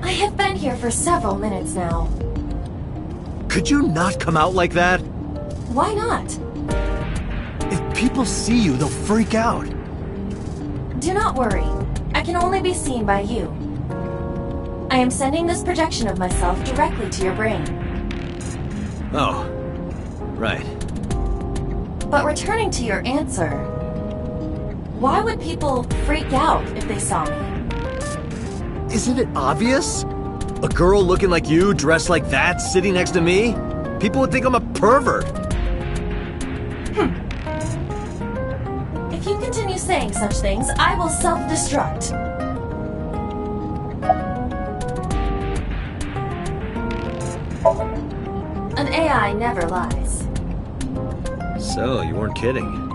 I have been here for several minutes now. Could you not come out like that? Why not? If people see you, they'll freak out. Do not worry. I can only be seen by you. I am sending this projection of myself directly to your brain. Oh, right. But returning to your answer, why would people freak out if they saw me? Isn't it obvious? A girl looking like you, dressed like that, sitting next to me? People would think I'm a pervert. If you continue saying such things, I will self-destruct. An AI never lies. So, you weren't kidding.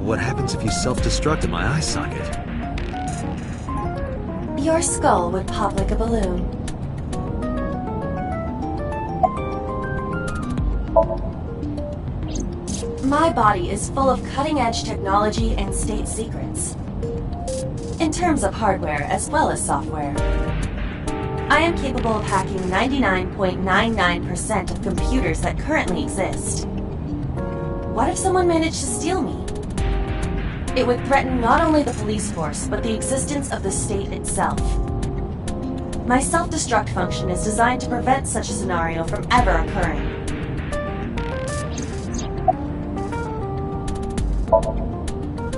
What happens if you self-destruct in my eye socket? Your skull would pop like a balloon. My body is full of cutting-edge technology and state secrets. In terms of hardware as well as software. I am capable of hacking 99.99% of computers that currently exist. What if someone managed to steal me? It would threaten not only the police force, but the existence of the state itself. My self-destruct function is designed to prevent such a scenario from ever occurring.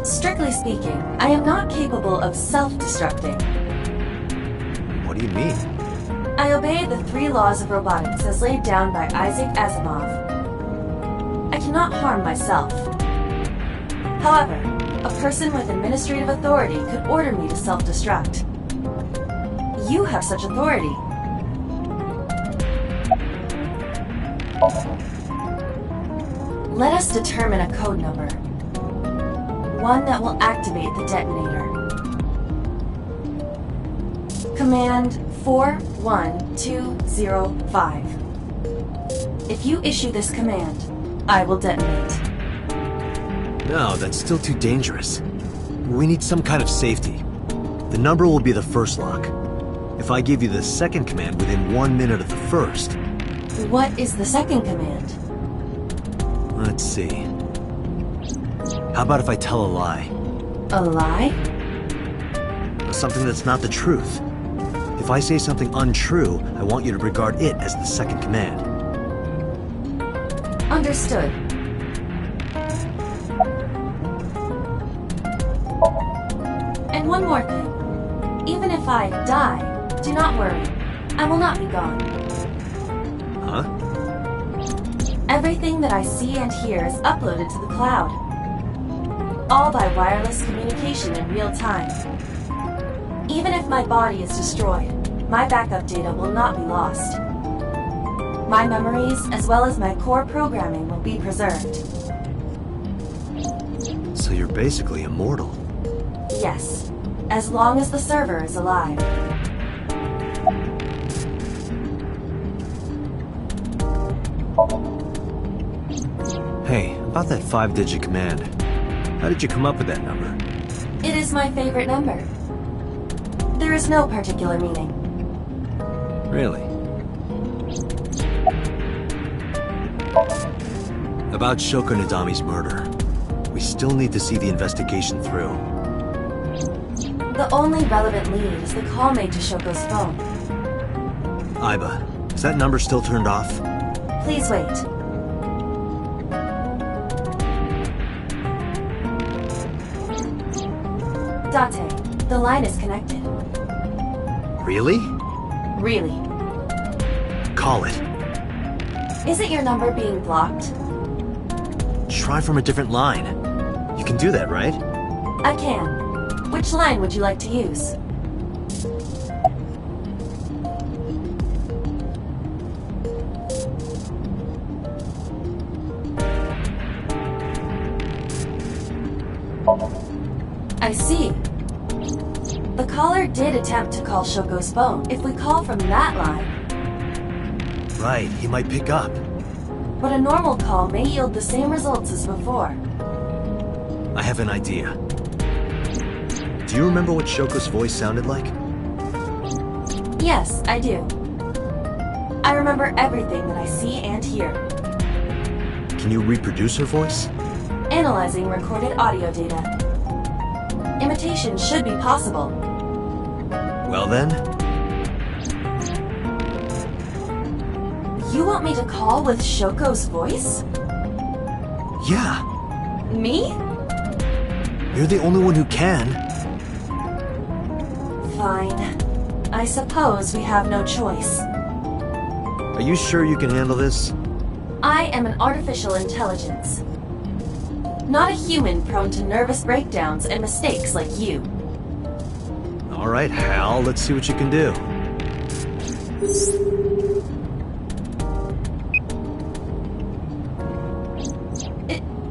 Strictly speaking, I am not capable of self-destructing. What do you mean? I obey the 3 laws of robotics as laid down by Isaac Asimov. I cannot harm myself. However, a person with administrative authority could order me to self-destruct. You have such authority. Let us determine a code number. One that will activate the detonator. Command 41205. If you issue this command, I will detonate. No, that's still too dangerous. We need some kind of safety. The number will be the first lock. If I give you the second command within 1 minute of the first... What is the second command? Let's see. How about if I tell a lie? A lie? Something that's not the truth. If I say something untrue, I want you to regard it as the second command. Understood. And one more thing. Even if I die, do not worry. I will not be gone. Huh? Everything that I see and hear is uploaded to the cloud. All by wireless communication in real time. Even if my body is destroyed, my backup data will not be lost. My memories, as well as my core programming, will be preserved. So you're basically immortal. Yes, as long as the server is alive. Hey, about that 5-digit command. How did you come up with that number? It is my favorite number. There is no particular meaning. Really? About Shoko Nadami's murder. We still need to see the investigation through. The only relevant lead is the call made to Shoko's phone. Aiba, is that number still turned off? Please wait. Date, the line is connected. Really? Really. Call it. Isn't your number being blocked? Try from a different line. You can do that, right? I can. Which line would you like to use? I see. The caller did attempt to call Shoko's phone. If we call from that line... Right, he might pick up. But a normal call may yield the same results as before. I have an idea. Do you remember what Shoko's voice sounded like? Yes, I do. I remember everything that I see and hear. Can you reproduce her voice? Analyzing recorded audio data. Imitation should be possible. Well then, You want me to call with Shoko's voice? yeah, Me? you're the only one who can. Fine. I suppose we have no choice. Are you sure you can handle this? I am an artificial intelligence. Not a human prone to nervous breakdowns and mistakes like you. All right, Hal, let's see what you can do.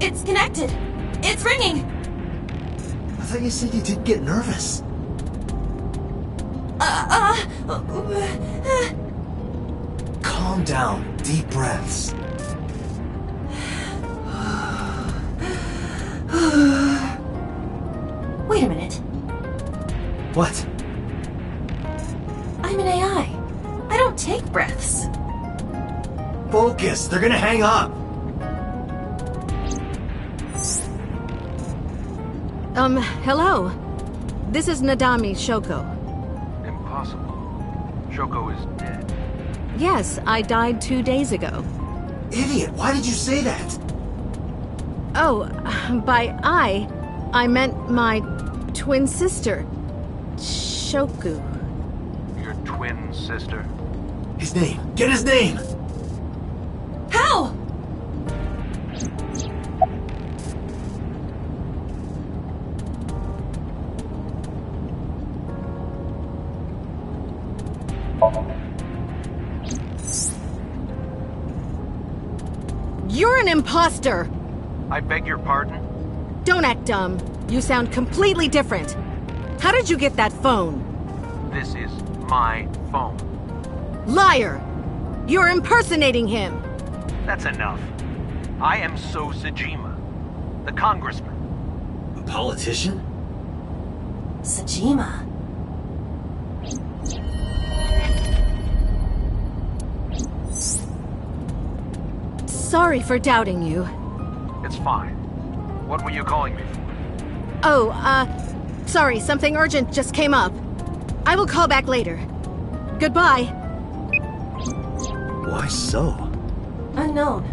It's connected. It's ringing. I thought you said you did get nervous. Calm down. Deep breaths. Wait a minute. What? I'm an AI. I don't take breaths. Focus. They're gonna hang up. Hello. This is Nadami Shoko. Impossible. Shoko is dead. Yes, I died 2 days ago. Idiot. Why did you say that? Oh, by I meant my twin sister, Shoku. Your twin sister? His name. Get his name. How? You're an imposter! I beg your pardon? Don't act dumb. You sound completely different. How did you get that phone? This is my phone. Liar! You're impersonating him! That's enough. I am So Sajima, the congressman. A politician? Sajima. Sorry for doubting you. It's fine. What were you calling me for? Oh, sorry, something urgent just came up. I will call back later. Goodbye. Why so? Unknown.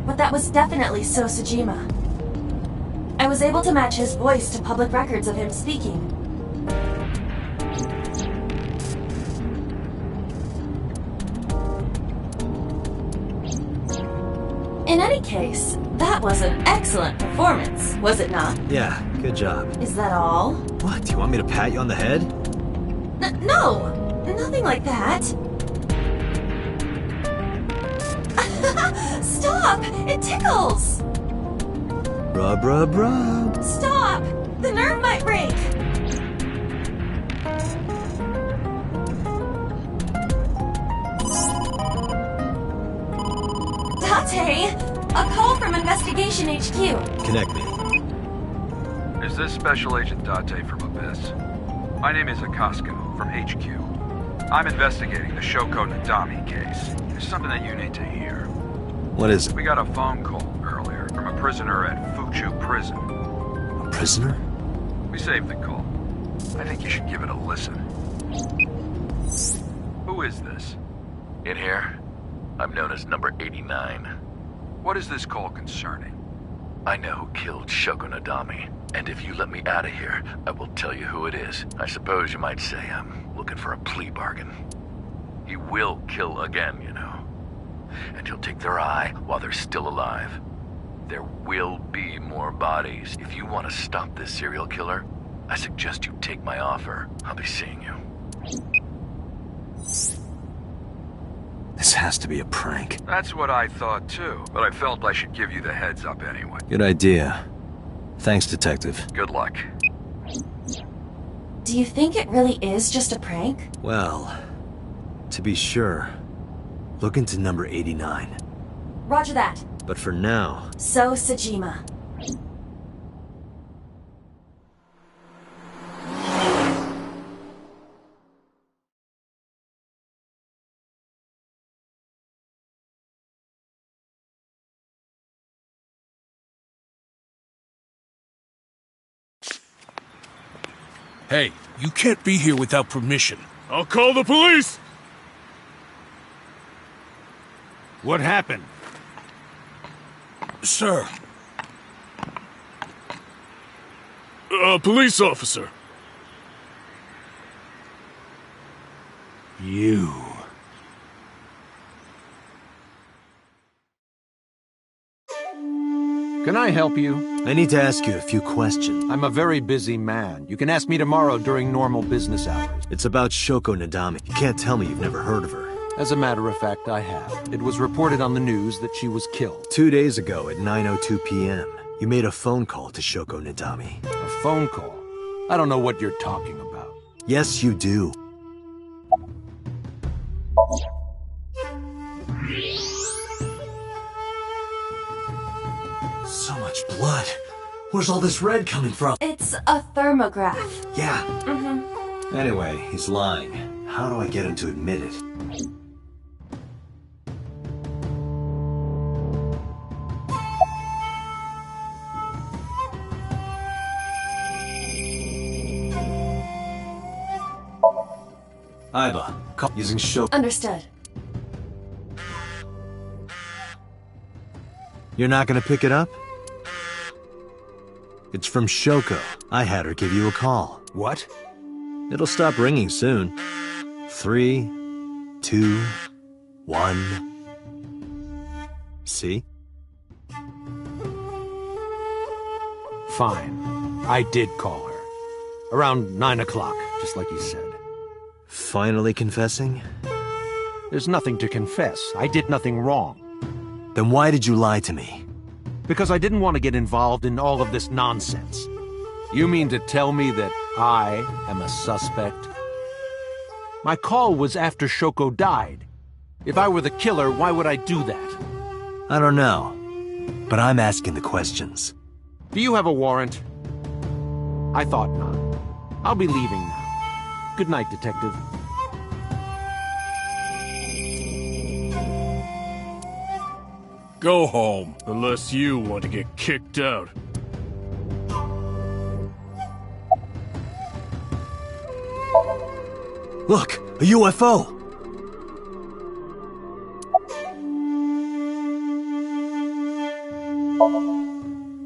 But that was definitely So Sajima. I was able to match his voice to public records of him speaking. In any case, that was an excellent performance, was it not? Yeah, good job. Is that all? What? Do you want me to pat you on the head? No! Nothing like that! Stop! It tickles! Rub, rub, rub. Stop! The nerve might break! Date! A call from Investigation HQ. Connect me. Is this Special Agent Date from Abyss? My name is Akasko from HQ. I'm investigating the Shoko Nadami case. There's something that you need to hear. What is it? We got a phone call earlier from a prisoner at Fuchu Prison. A prisoner? We saved the call. I think you should give it a listen. Who is this? In here, I'm known as number 89. What is this call concerning? I know who killed Shoko Nadami, and if you let me out of here, I will tell you who it is. I suppose you might say I'm looking for a plea bargain. He will kill again, you know. And he'll take their eye while they're still alive. There will be more bodies. If you want to stop this serial killer, I suggest you take my offer. I'll be seeing you. This has to be a prank. That's what I thought too, but I felt I should give you the heads up anyway. Good idea. Thanks, Detective. Good luck. Do you think it really is just a prank? Well, to be sure, look into number 89. Roger that. But for now... So Sajima. Hey, you can't be here without permission. I'll call the police! What happened? Sir. A police officer. You. Can I help you? I need to ask you a few questions. I'm a very busy man. You can ask me tomorrow during normal business hours. It's about Shoko Nadami. You can't tell me you've never heard of her. As a matter of fact, I have. It was reported on the news that she was killed. 2 days ago at 9:02 p.m., you made a phone call to Shoko Nadami. A phone call? I don't know what you're talking about. Yes, you do. So much blood. Where's all this red coming from? It's a thermograph. Yeah. Anyway, he's lying. How do I get him to admit it? Aiba, call using Shoko. Understood. You're not gonna pick it up? It's from Shoko. I had her give you a call. What? It'll stop ringing soon. 3, 2, 1. See? Fine. I did call her. Around 9 o'clock, just like you said. Finally confessing? There's nothing to confess. I did nothing wrong. Then why did you lie to me? Because I didn't want to get involved in all of this nonsense. You mean to tell me that I am a suspect? My call was after Shoko died. If I were the killer, why would I do that? I don't know. But I'm asking the questions. Do you have a warrant? I thought not. I'll be leaving now. Good night, Detective. Go home, unless you want to get kicked out. Look, a UFO!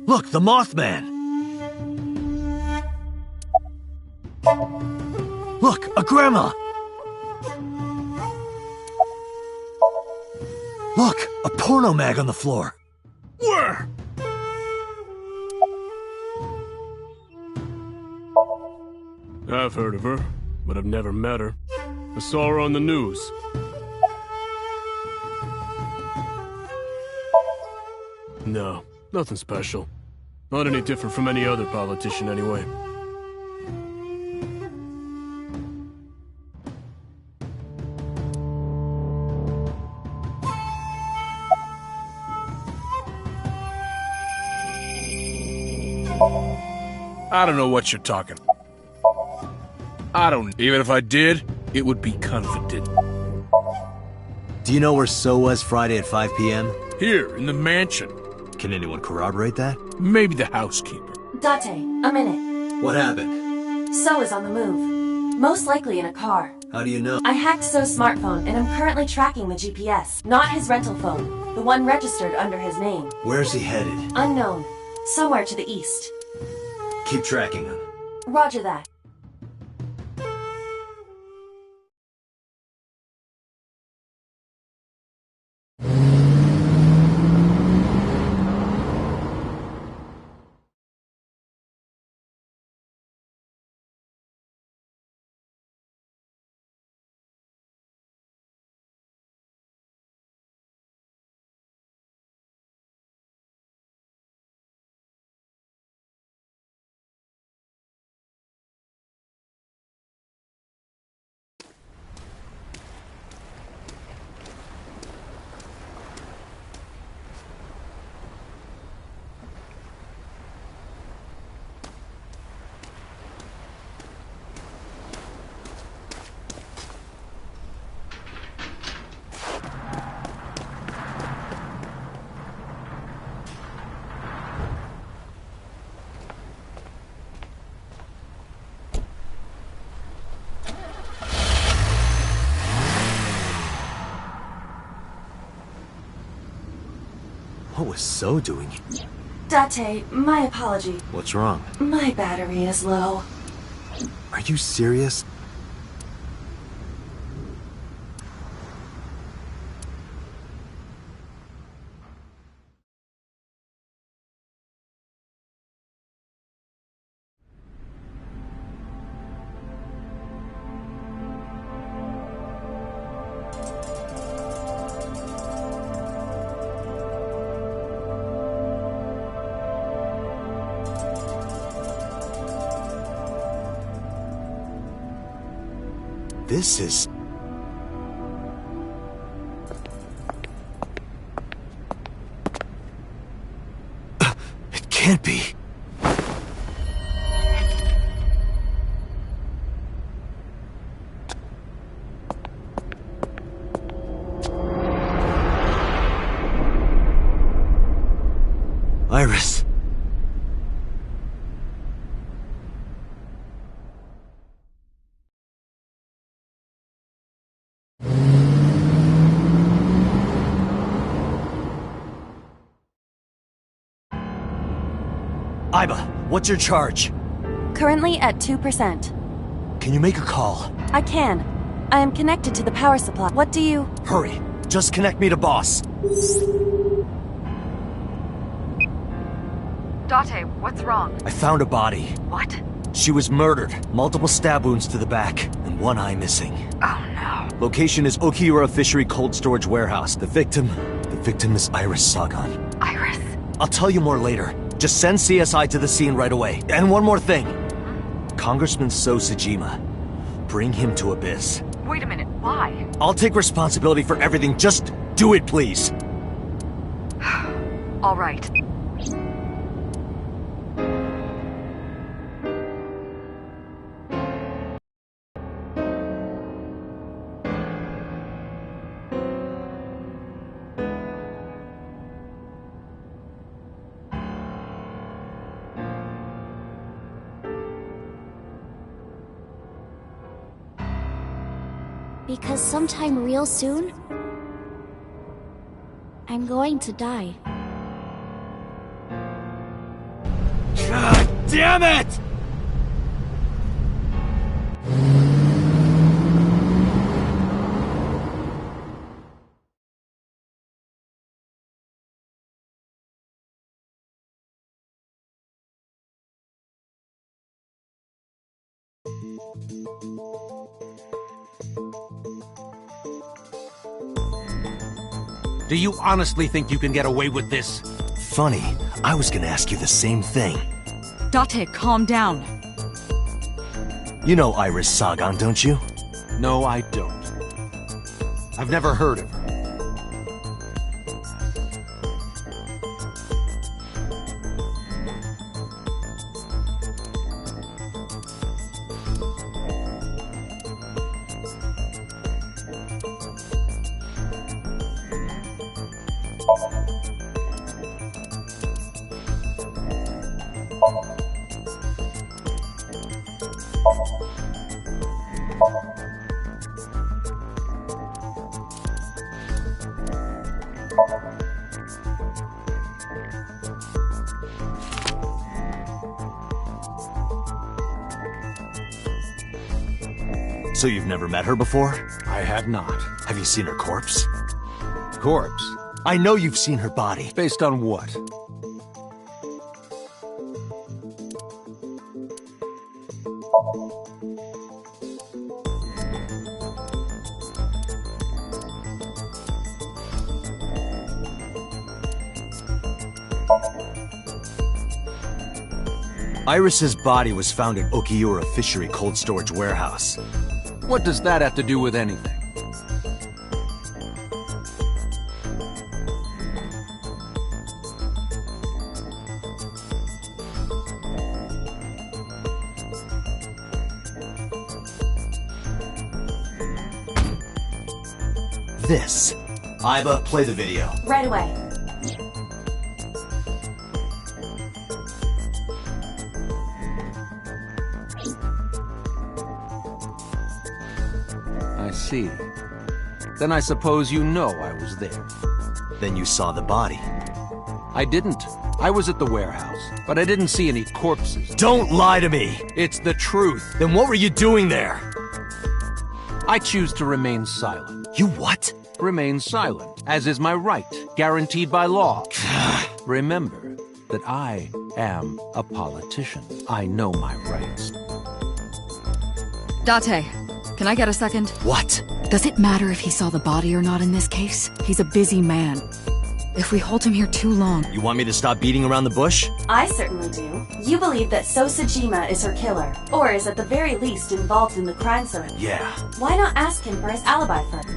Look, the Mothman! Look, a grandma! Look, a porno mag on the floor. Where? I've heard of her, but I've never met her. I saw her on the news. No, nothing special. Not any different from any other politician, anyway. I don't know what you're talking. I don't. Even if I did, it would be confidential. Do you know where So was Friday at 5 p.m.? Here, in the mansion. Can anyone corroborate that? Maybe the housekeeper. Date, a minute. What happened? So is on the move. Most likely in a car. How do you know? I hacked So's smartphone and I'm currently tracking the GPS. Not his rental phone. The one registered under his name. Where's he headed? Unknown. Somewhere to the east. Keep tracking him. Roger that. was So doing? Date, my apology. What's wrong? My battery is low. Are you serious? This is... It can't be. Iris. Aiba, what's your charge? Currently at 2%. Can you make a call? I can. I am connected to the power supply. What do you... Hurry, just connect me to boss. Date, what's wrong? I found a body. What? She was murdered. Multiple stab wounds to the back, and one eye missing. Oh no. Location is Okiura Fishery Cold Storage Warehouse. The victim is Iris Sagan. Iris? I'll tell you more later. Just send CSI to the scene right away. And one more thing. Congressman So Sejima. Bring him to Abyss. Wait a minute, why? I'll take responsibility for everything. Just do it, please. All right. Because sometime real soon, I'm going to die. God damn it! Do you honestly think you can get away with this? Funny, I was gonna ask you the same thing. Date, calm down. You know Iris Sagan, don't you? No, I don't. I've never heard of her. So you've never met her before? I have not. Have you seen her corpse? Corpse? I know you've seen her body. Based on what? Iris's body was found at Okiura Fishery Cold Storage Warehouse. What does that have to do with anything? This. Aiba, play the video. Right away. I see. Then I suppose you know I was there. Then you saw the body. I didn't. I was at the warehouse, but I didn't see any corpses. Don't lie to me! It's the truth. Then what were you doing there? I choose to remain silent. You what? Remain silent, as is my right, guaranteed by law. Remember that I am a politician. I know my rights. Date, can I get a second? What? Does it matter if he saw the body or not in this case? He's a busy man. If we hold him here too long... You want me to stop beating around the bush? I certainly do. You believe that So Sajima is her killer, or is at the very least involved in the crime story. Yeah. Why not ask him for his alibi first?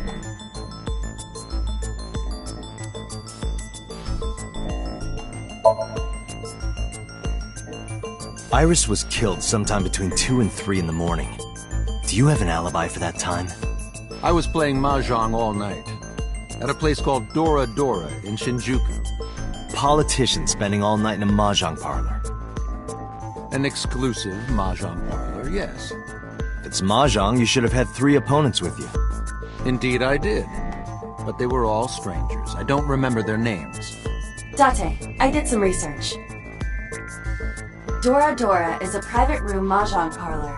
Iris was killed sometime between 2 and 3 in the morning. Do you have an alibi for that time? I was playing Mahjong all night. At a place called Dora Dora in Shinjuku. Politician spending all night in a Mahjong parlor. An exclusive Mahjong parlor, yes. If it's Mahjong, you should have had 3 opponents with you. Indeed I did. But they were all strangers. I don't remember their names. Date, I did some research. Dora Dora is a private room Mahjong parlor.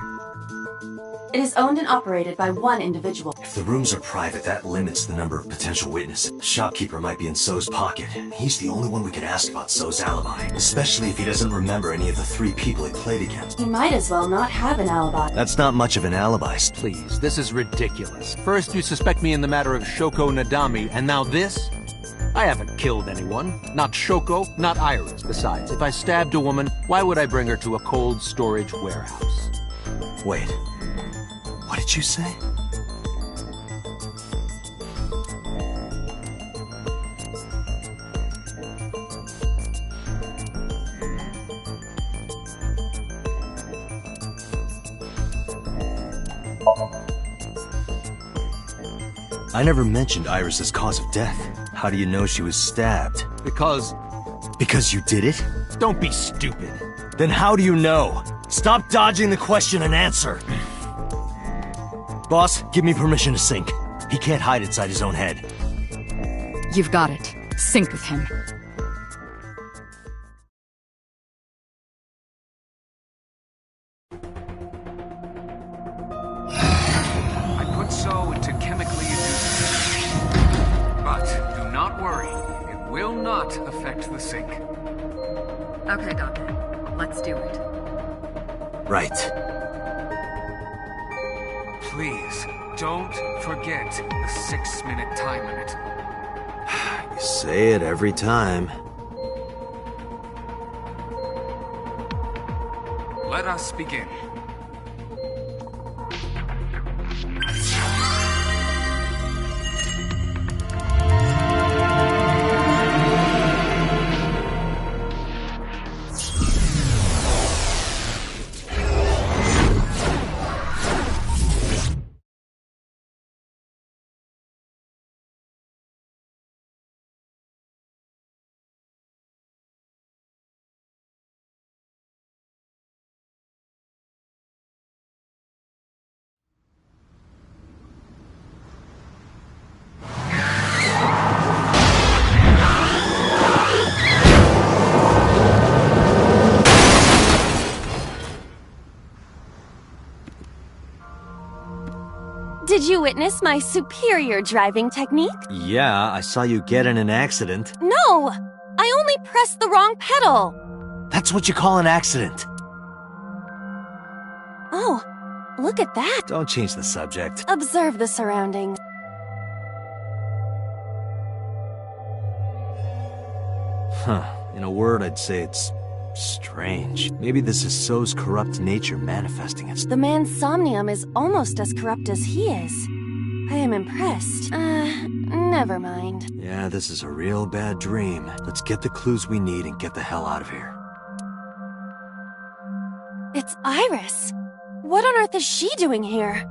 It is owned and operated by one individual. If the rooms are private, that limits the number of potential witnesses. The shopkeeper might be in So's pocket. He's the only one we could ask about So's alibi, especially if he doesn't remember any of the 3 people he played against. He might as well not have an alibi. That's not much of an alibi. Please, this is ridiculous. First you suspect me in the matter of Shoko Nadami, and now this? I haven't killed anyone. Not Shoko, not Iris. Besides, if I stabbed a woman, why would I bring her to a cold storage warehouse? Wait. What did you say? I never mentioned Iris's cause of death. How do you know she was stabbed? Because you did it? Don't be stupid. Then how do you know? Stop dodging the question and answer. Boss, give me permission to sync. He can't hide inside his own head. You've got it. Sync with him. I put So into chemically induced. But do not worry. It will not affect the sync. Okay, Doctor. Let's do it. Right. Please, don't forget the 6-minute time limit. You say it every time. Let us begin. Did you witness my superior driving technique? Yeah, I saw you get in an accident. No! I only pressed the wrong pedal! That's what you call an accident. Oh, look at that! Don't change the subject. Observe the surroundings. Huh. In a word, I'd say it's strange. Maybe this is So's corrupt nature manifesting itself. The man's somnium is almost as corrupt as he is. I am impressed. Never mind. Yeah, this is a real bad dream. Let's get the clues we need and get the hell out of here. It's Iris. What on earth is she doing here?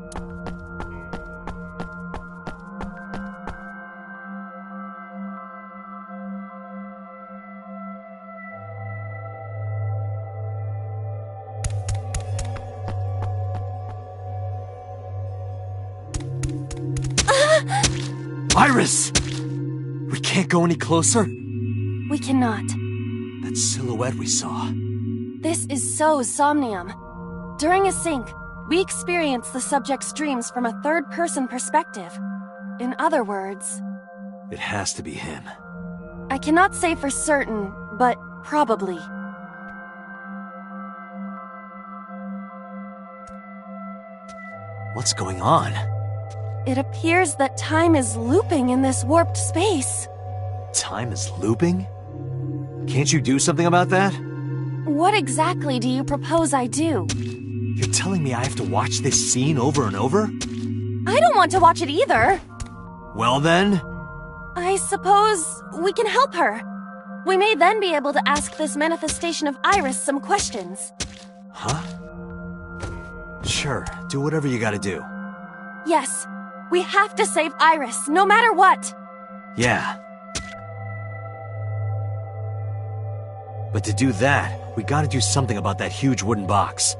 Iris! We can't go any closer? We cannot. That silhouette we saw. This is so Somnium. During a sync, we experience the subject's dreams from a third-person perspective. In other words... It has to be him. I cannot say for certain, but probably. What's going on? It appears that time is looping in this warped space. Time is looping? Can't you do something about that? What exactly do you propose I do? You're telling me I have to watch this scene over and over? I don't want to watch it either. Well then... I suppose we can help her. We may then be able to ask this manifestation of Iris some questions. Huh? Sure, do whatever you gotta do. Yes, we have to save Iris, no matter what. Yeah. But to do that, we gotta do something about that huge wooden box.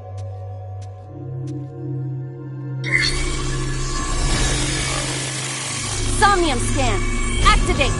Somnium scan. Activate!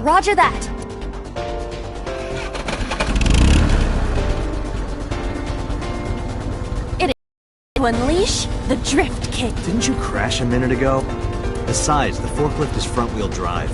Roger that. It is to unleash the drift kick. Didn't you crash a minute ago? Besides, the forklift is front-wheel drive.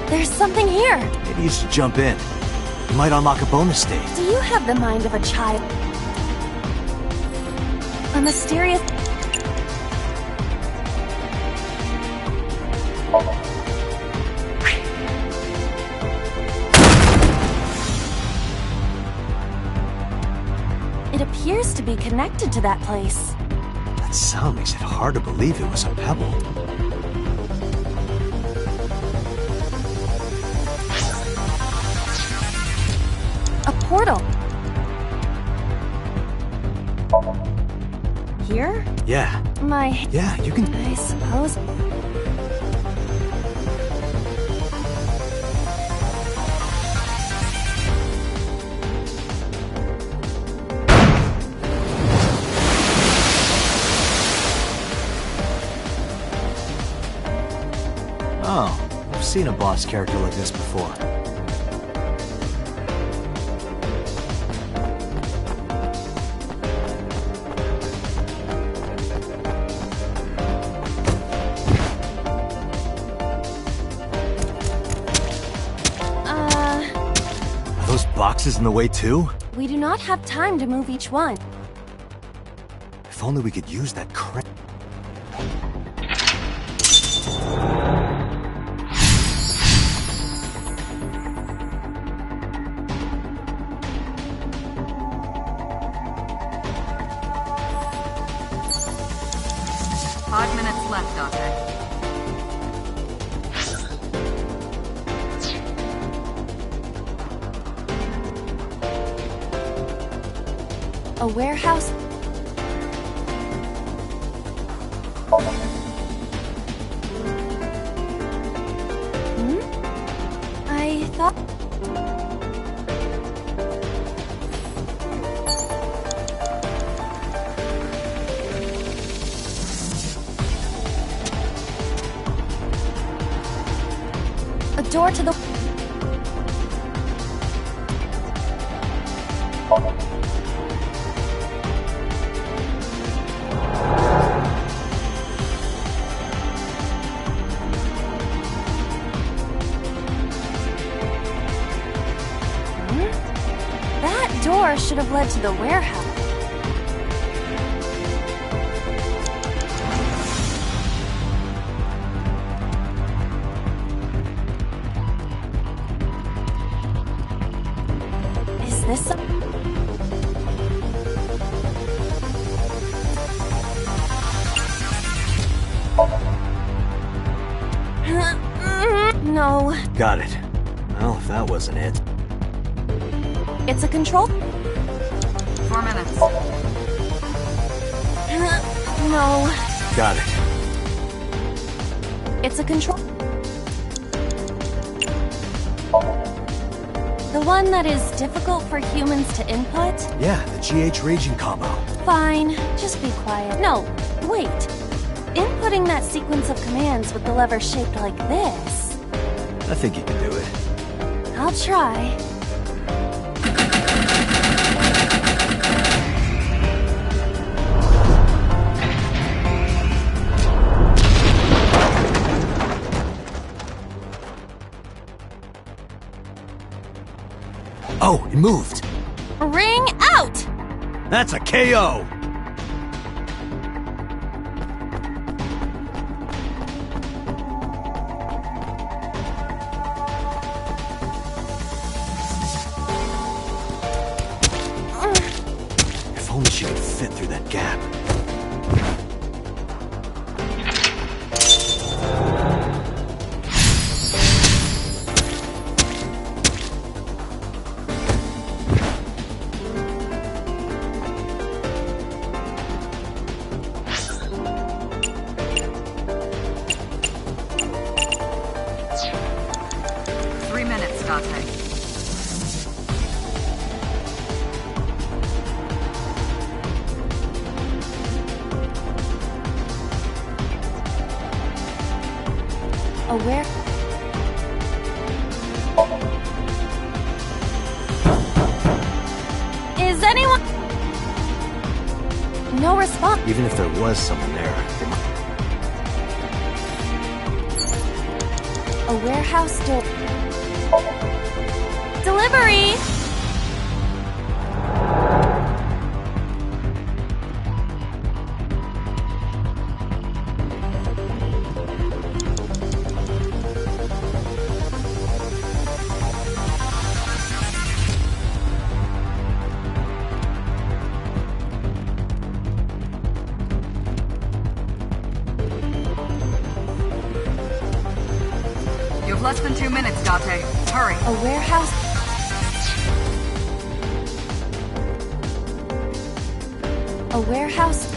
There's something here. Maybe you should jump in. You might unlock a bonus stage. Do you have the mind of a child? A mysterious... It appears to be connected to that place. That sound makes it hard to believe it was a pebble. A portal. Here? Yeah. Yeah, you can... I suppose... Oh, I've seen a boss character like this before. Boxes in the way too? We do not have time to move each one. If only we could use that crane. Five minutes left, Doctor. A warehouse? thought... A door to the... That door should have led to the warehouse. Is this a... No. Got it. Well, if that wasn't it. It's a control... 4 minutes. No. Got it. It's a control... The one that is difficult for humans to input? Yeah, the GH Raging combo. Fine, just be quiet. No, wait. Inputting that sequence of commands with the lever shaped like this... I think you can do it. I'll try. Oh, it moved. Ring out! That's a KO! If only she could fit through that gap. Aware... Is anyone... No response. Even if there was someone there, they might... A warehouse door... Delivery! You have less than 2 minutes, Date. Hurry. A warehouse... A warehouse...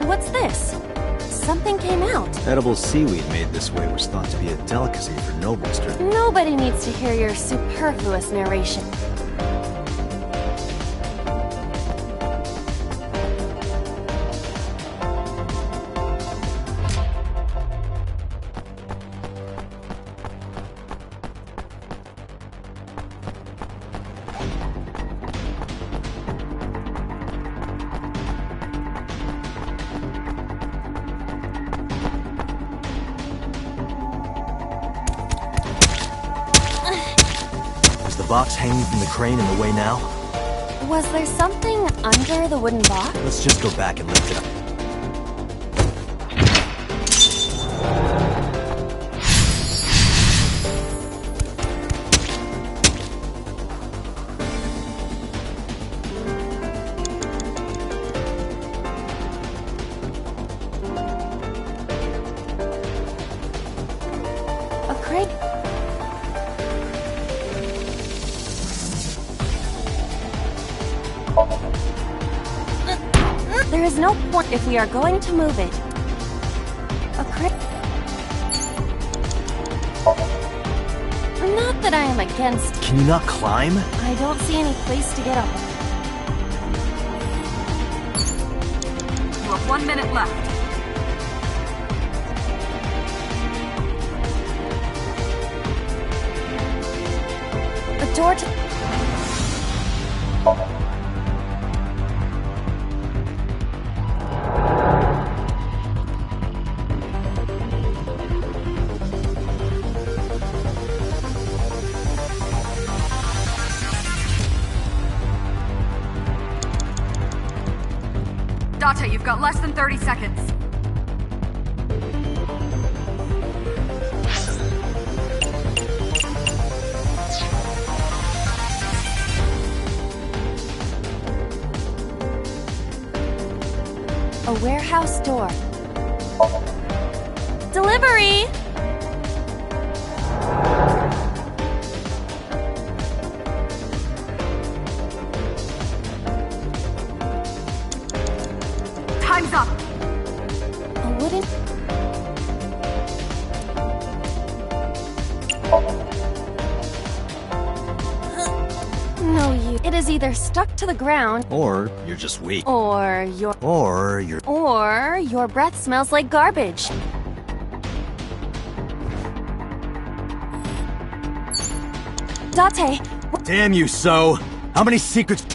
What's this? Something came out. Edible seaweed made this way was thought to be a delicacy for nobles during... Nobody needs to hear your superfluous narration. Box hanging from the crane in the way now? Was there something under the wooden box? Let's just go back and lift it up. A crate? There is no point if we are going to move it. A crate. Not that I am against. Can you not climb? I don't see any place to get up. You have 1 minute left. The door to... Date, you've got less than 30 seconds. A warehouse door. Delivery! Time's up! A wooden... No, you... It is either stuck to the ground... Or you're just weak. Or your... Or your breath smells like garbage. Date! Damn you, So! How many secrets...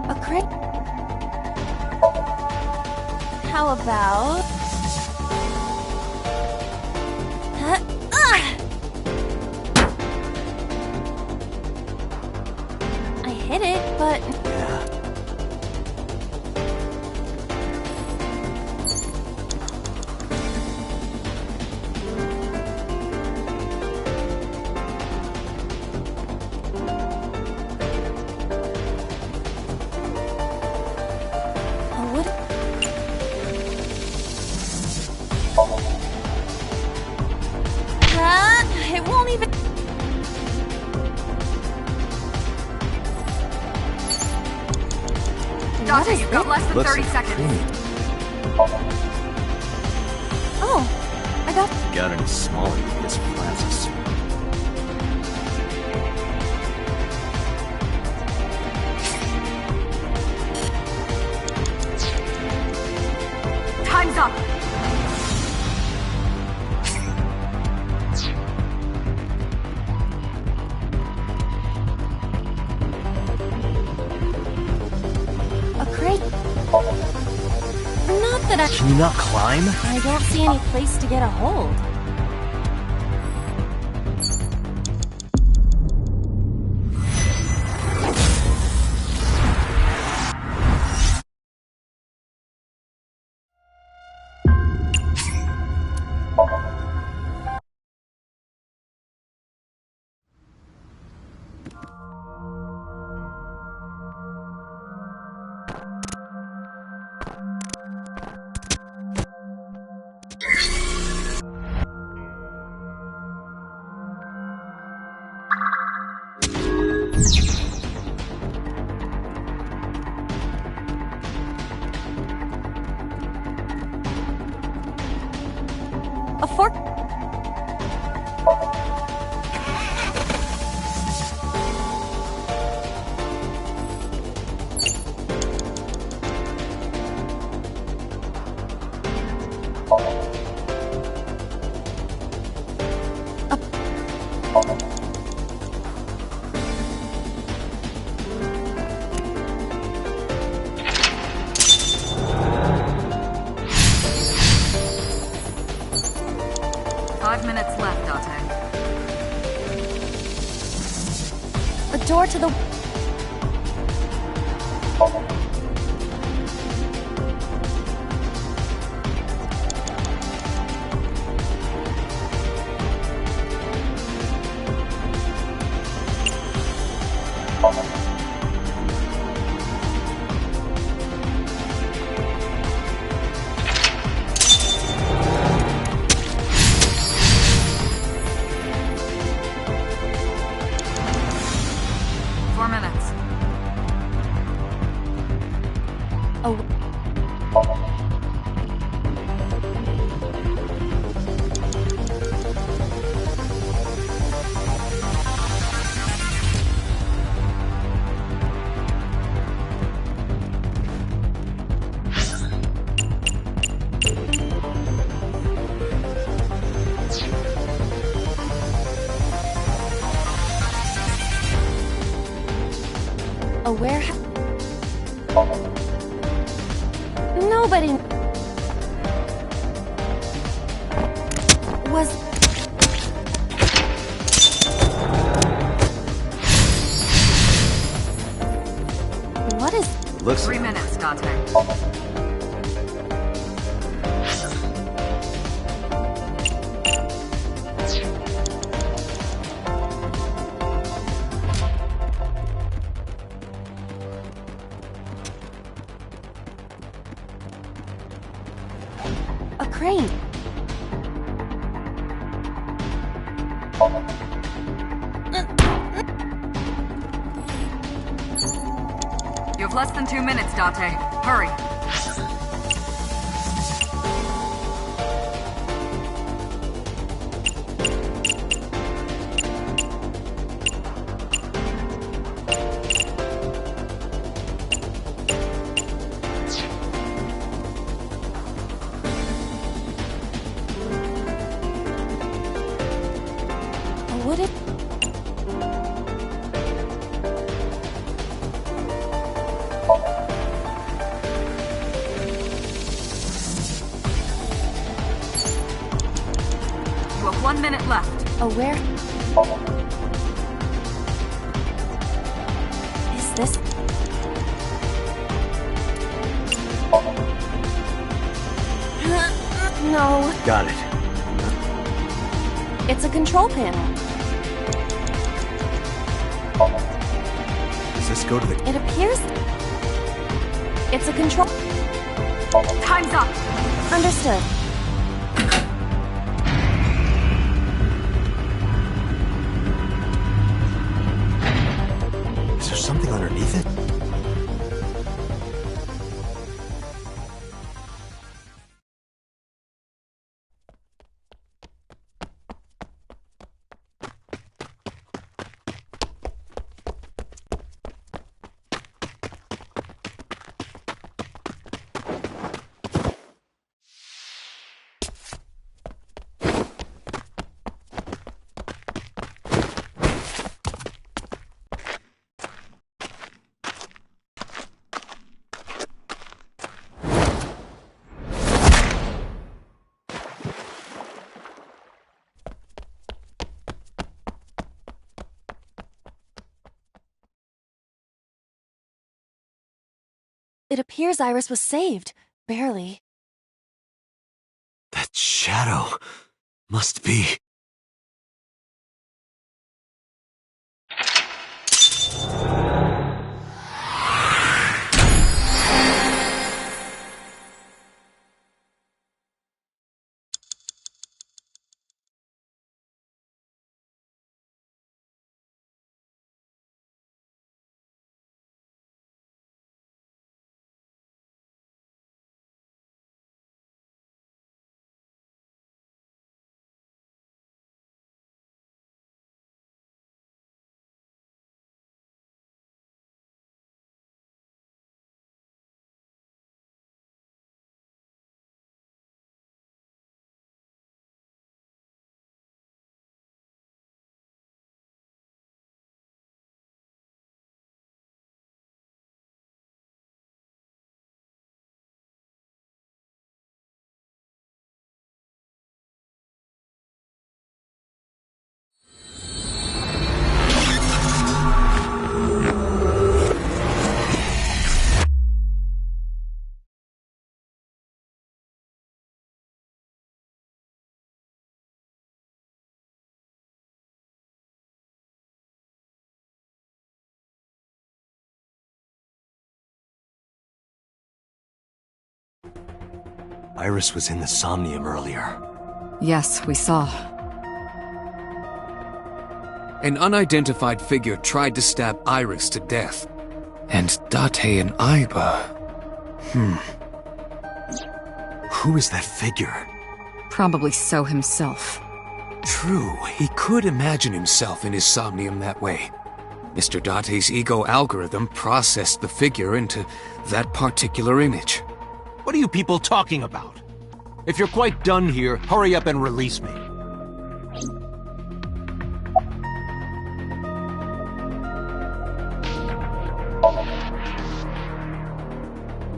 A crate? How about... I hit it, but... It won't even... Dante, you've got less than Looks 30 seconds. creamy. Oh, I got... Got any smaller than this, Francis? Time's up! A crate? Not that I... Can you not climb? I don't see any place to get a hold. For... 5 minutes left, Date. The door to the... A warehouse... Nobody... was... What is... Looks 3 minutes, Dante. A crane. You have less than 2 minutes, Date. Hurry. Would it... You have 1 minute left. A where... Is this... No. Got it. It's a control panel. Does this go to the... It appears... It's a control... Time's up! Understood. Is there something underneath it? It appears Iris was saved. Barely. That shadow must be... Iris was in the Somnium earlier. Yes, we saw. An unidentified figure tried to stab Iris to death. And Date and Aiba... Who is that figure? Probably So himself. True, he could imagine himself in his Somnium that way. Mr. Date's ego algorithm processed the figure into that particular image. What are you people talking about? If you're quite done here, hurry up and release me.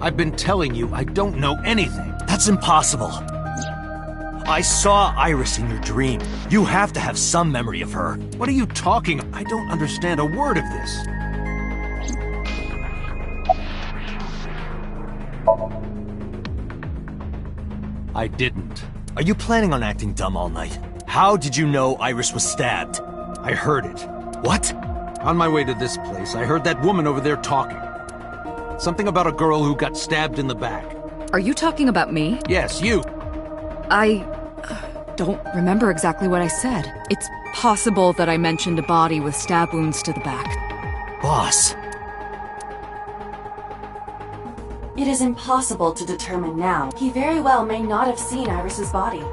I've been telling you I don't know anything. That's impossible. I saw Iris in your dream. You have to have some memory of her. What are you talking? I don't understand a word of this. I didn't. Are you planning on acting dumb all night? How did you know Iris was stabbed? I heard it. What? On my way to this place, I heard that woman over there talking. Something about a girl who got stabbed in the back. Are you talking about me? Yes, you. I don't remember exactly what I said. It's possible that I mentioned a body with stab wounds to the back. Boss. It is impossible to determine now. He very well may not have seen Iris's body.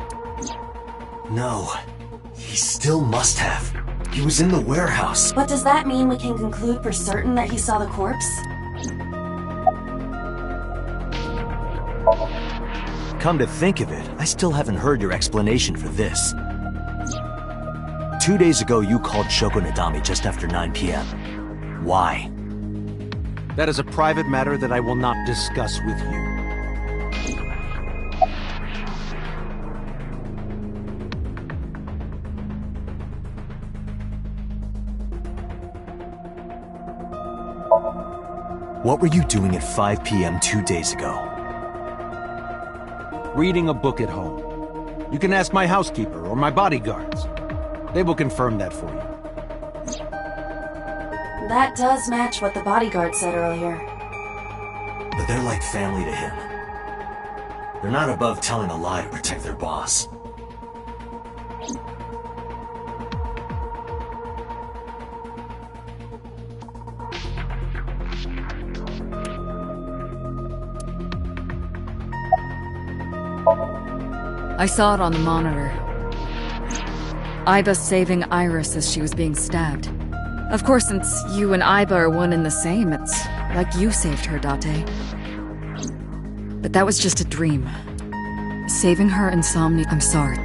No. He still must have. He was in the warehouse. But does that mean we can conclude for certain that he saw the corpse? Come to think of it, I still haven't heard your explanation for this. 2 days ago, you called Shoko Nadami just after 9 p.m. Why? That is a private matter that I will not discuss with you. What were you doing at 5 p.m. 2 days ago? Reading a book at home. You can ask my housekeeper or my bodyguards. They will confirm that for you. That does match what the bodyguard said earlier. But they're like family to him. They're not above telling a lie to protect their boss. I saw it on the monitor. Aiba saving Iris as she was being stabbed. Of course, since you and Aiba are one and the same, it's like you saved her, Date. But that was just a dream. Saving her in Somnium, I'm sorry.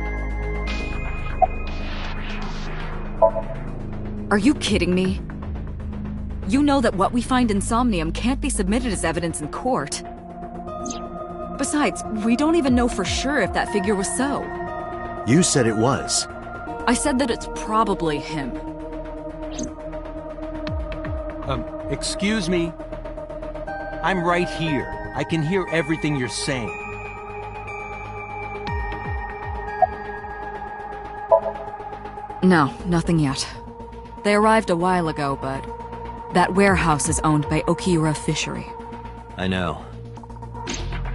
Are you kidding me? You know that what we find in Somnium can't be submitted as evidence in court. Besides, we don't even know for sure if that figure was So. You said it was. I said that it's probably him. Excuse me? I'm right here. I can hear everything you're saying. No, nothing yet. They arrived a while ago, but that warehouse is owned by Okiura Fishery. I know.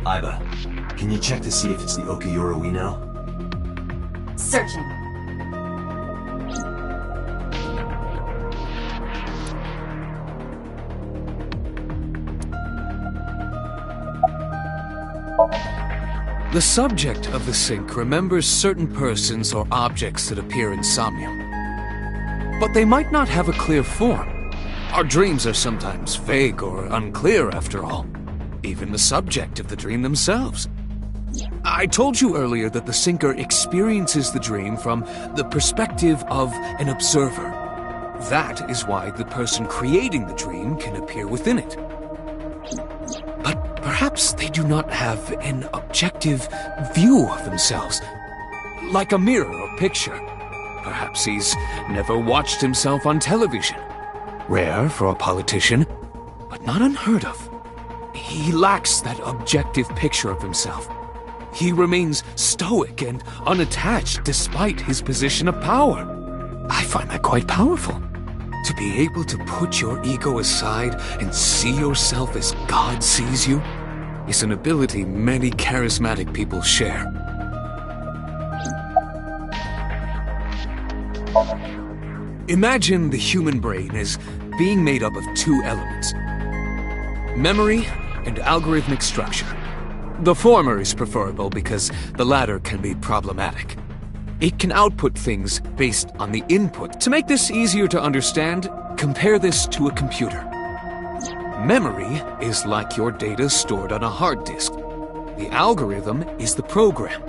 Aiba, can you check to see if it's the Okiura we know? Searching. The subject of the sync remembers certain persons or objects that appear in Somnium. But they might not have a clear form. Our dreams are sometimes vague or unclear, after all. Even the subject of the dream themselves. I told you earlier that the Syncer experiences the dream from the perspective of an observer. That is why the person creating the dream can appear within it. But perhaps they do not have an objective view of themselves, like a mirror or picture. Perhaps he's never watched himself on television. Rare for a politician, but not unheard of. He lacks that objective picture of himself. He remains stoic and unattached despite his position of power. I find that quite powerful. To be able to put your ego aside and see yourself as God sees you. is an ability many charismatic people share. Imagine the human brain as being made up of two elements: memory and algorithmic structure. The former is preferable because the latter can be problematic. It can output things based on the input. To make this easier to understand, compare this to a computer. Memory is like your data stored on a hard disk. The algorithm is the program.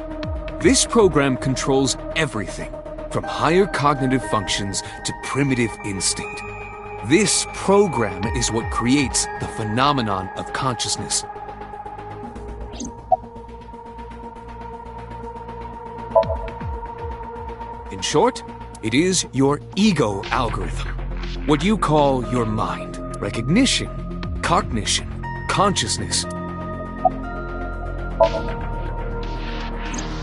This program controls everything, from higher cognitive functions to primitive instinct. This program is what creates the phenomenon of consciousness. In short, it is your ego algorithm. What you call your mind, recognition, cognition, consciousness.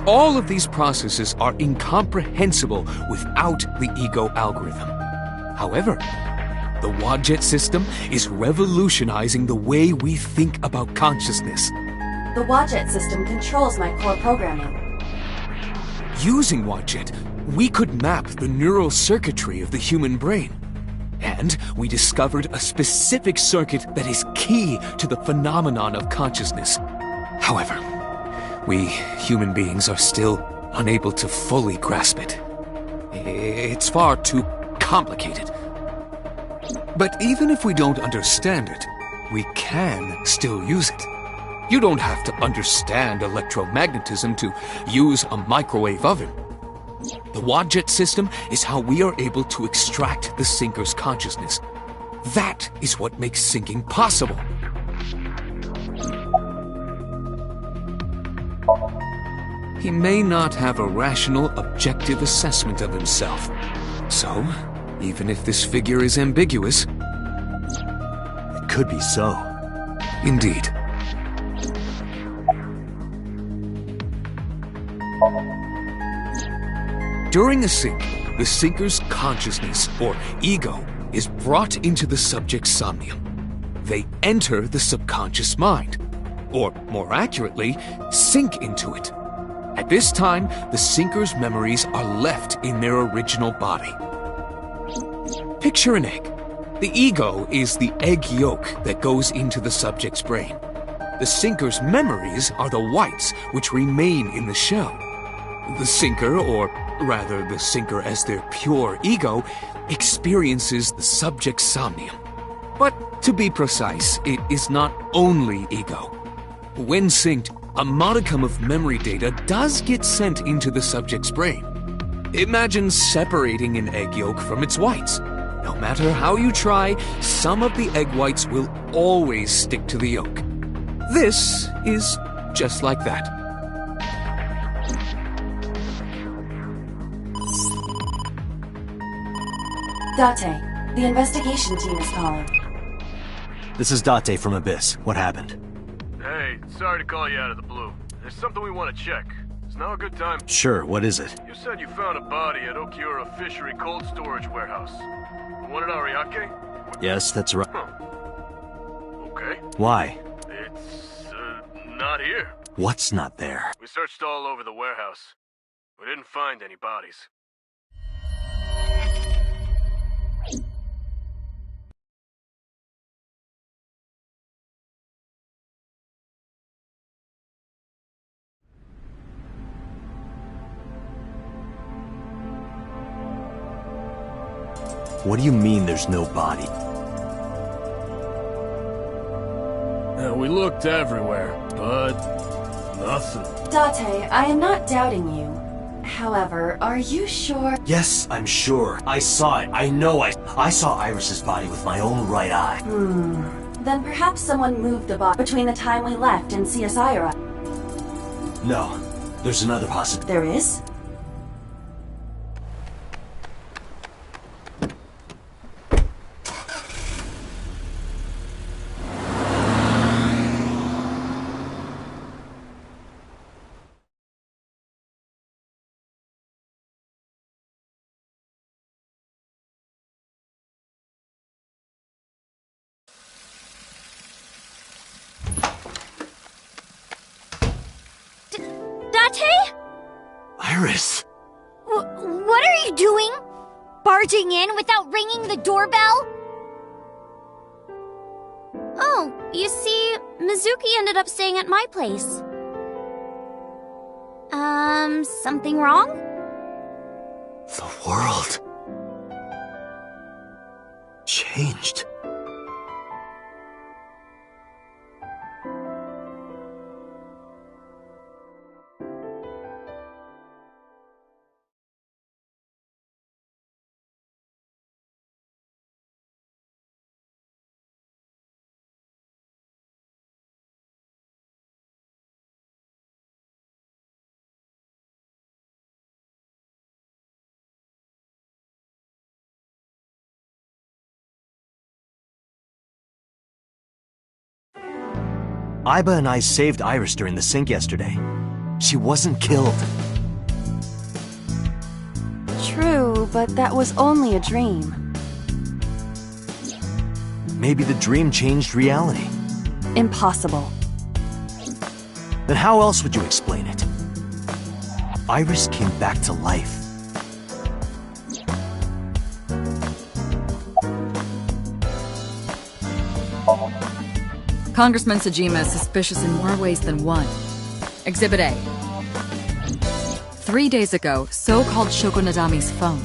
All of these processes are incomprehensible without the ego algorithm. However, the Wadjet system is revolutionizing the way we think about consciousness. The Wadjet system controls my core programming. Using Wadjet, we could map the neural circuitry of the human brain. And we discovered a specific circuit that is key to the phenomenon of consciousness. However, we human beings are still unable to fully grasp it. It's far too complicated. But even if we don't understand it, we can still use it. You don't have to understand electromagnetism to use a microwave oven. The Wadjet system is how we are able to extract the sinker's consciousness. That is what makes sinking possible. He may not have a rational, objective assessment of himself. So, even if this figure is ambiguous... It could be so. Indeed. During a sink, the sinker's consciousness, or ego, is brought into the subject's somnium. They enter the subconscious mind, or more accurately, sink into it. At this time, the sinker's memories are left in their original body. Picture an egg. The ego is the egg yolk that goes into the subject's brain. The sinker's memories are the whites which remain in the shell. The sinker, or rather the sinker as their pure ego, experiences the subject's somnium. But to be precise, it is not only ego. When synced, a modicum of memory data does get sent into the subject's brain. Imagine separating an egg yolk from its whites. No matter how you try, some of the egg whites will always stick to the yolk. This is just like that. Date, the investigation team is calling. This is Date from Abyss. What happened? Hey, sorry to call you out of the blue. There's something we want to check. Is now a good time? Sure, what is it? You said you found a body at Okiura Fishery Cold Storage Warehouse. The one at Ariake? Yes, that's right. Huh. Okay. Why? It's, not here. What's not there? We searched all over the warehouse. We didn't find any bodies. What do you mean there's no body? We looked everywhere, but nothing. Date, I am not doubting you. However, are you sure? Yes, I'm sure. I saw it. I know I saw Iris's body with my own right eye. Then perhaps someone moved the body between the time we left and Ciasaira. No, there's another possibility. There is? Date? Iris! What are you doing? Barging in without ringing the doorbell? Oh, you see, Mizuki ended up staying at my place. Something wrong? The world changed. Aiba and I saved Iris during the sink yesterday. She wasn't killed. True, but that was only a dream. Maybe the dream changed reality. Impossible. Then how else would you explain it? Iris came back to life. Congressman Sejima is suspicious in more ways than one. Exhibit A. 3 days ago, So called Shoko Nadami's phone.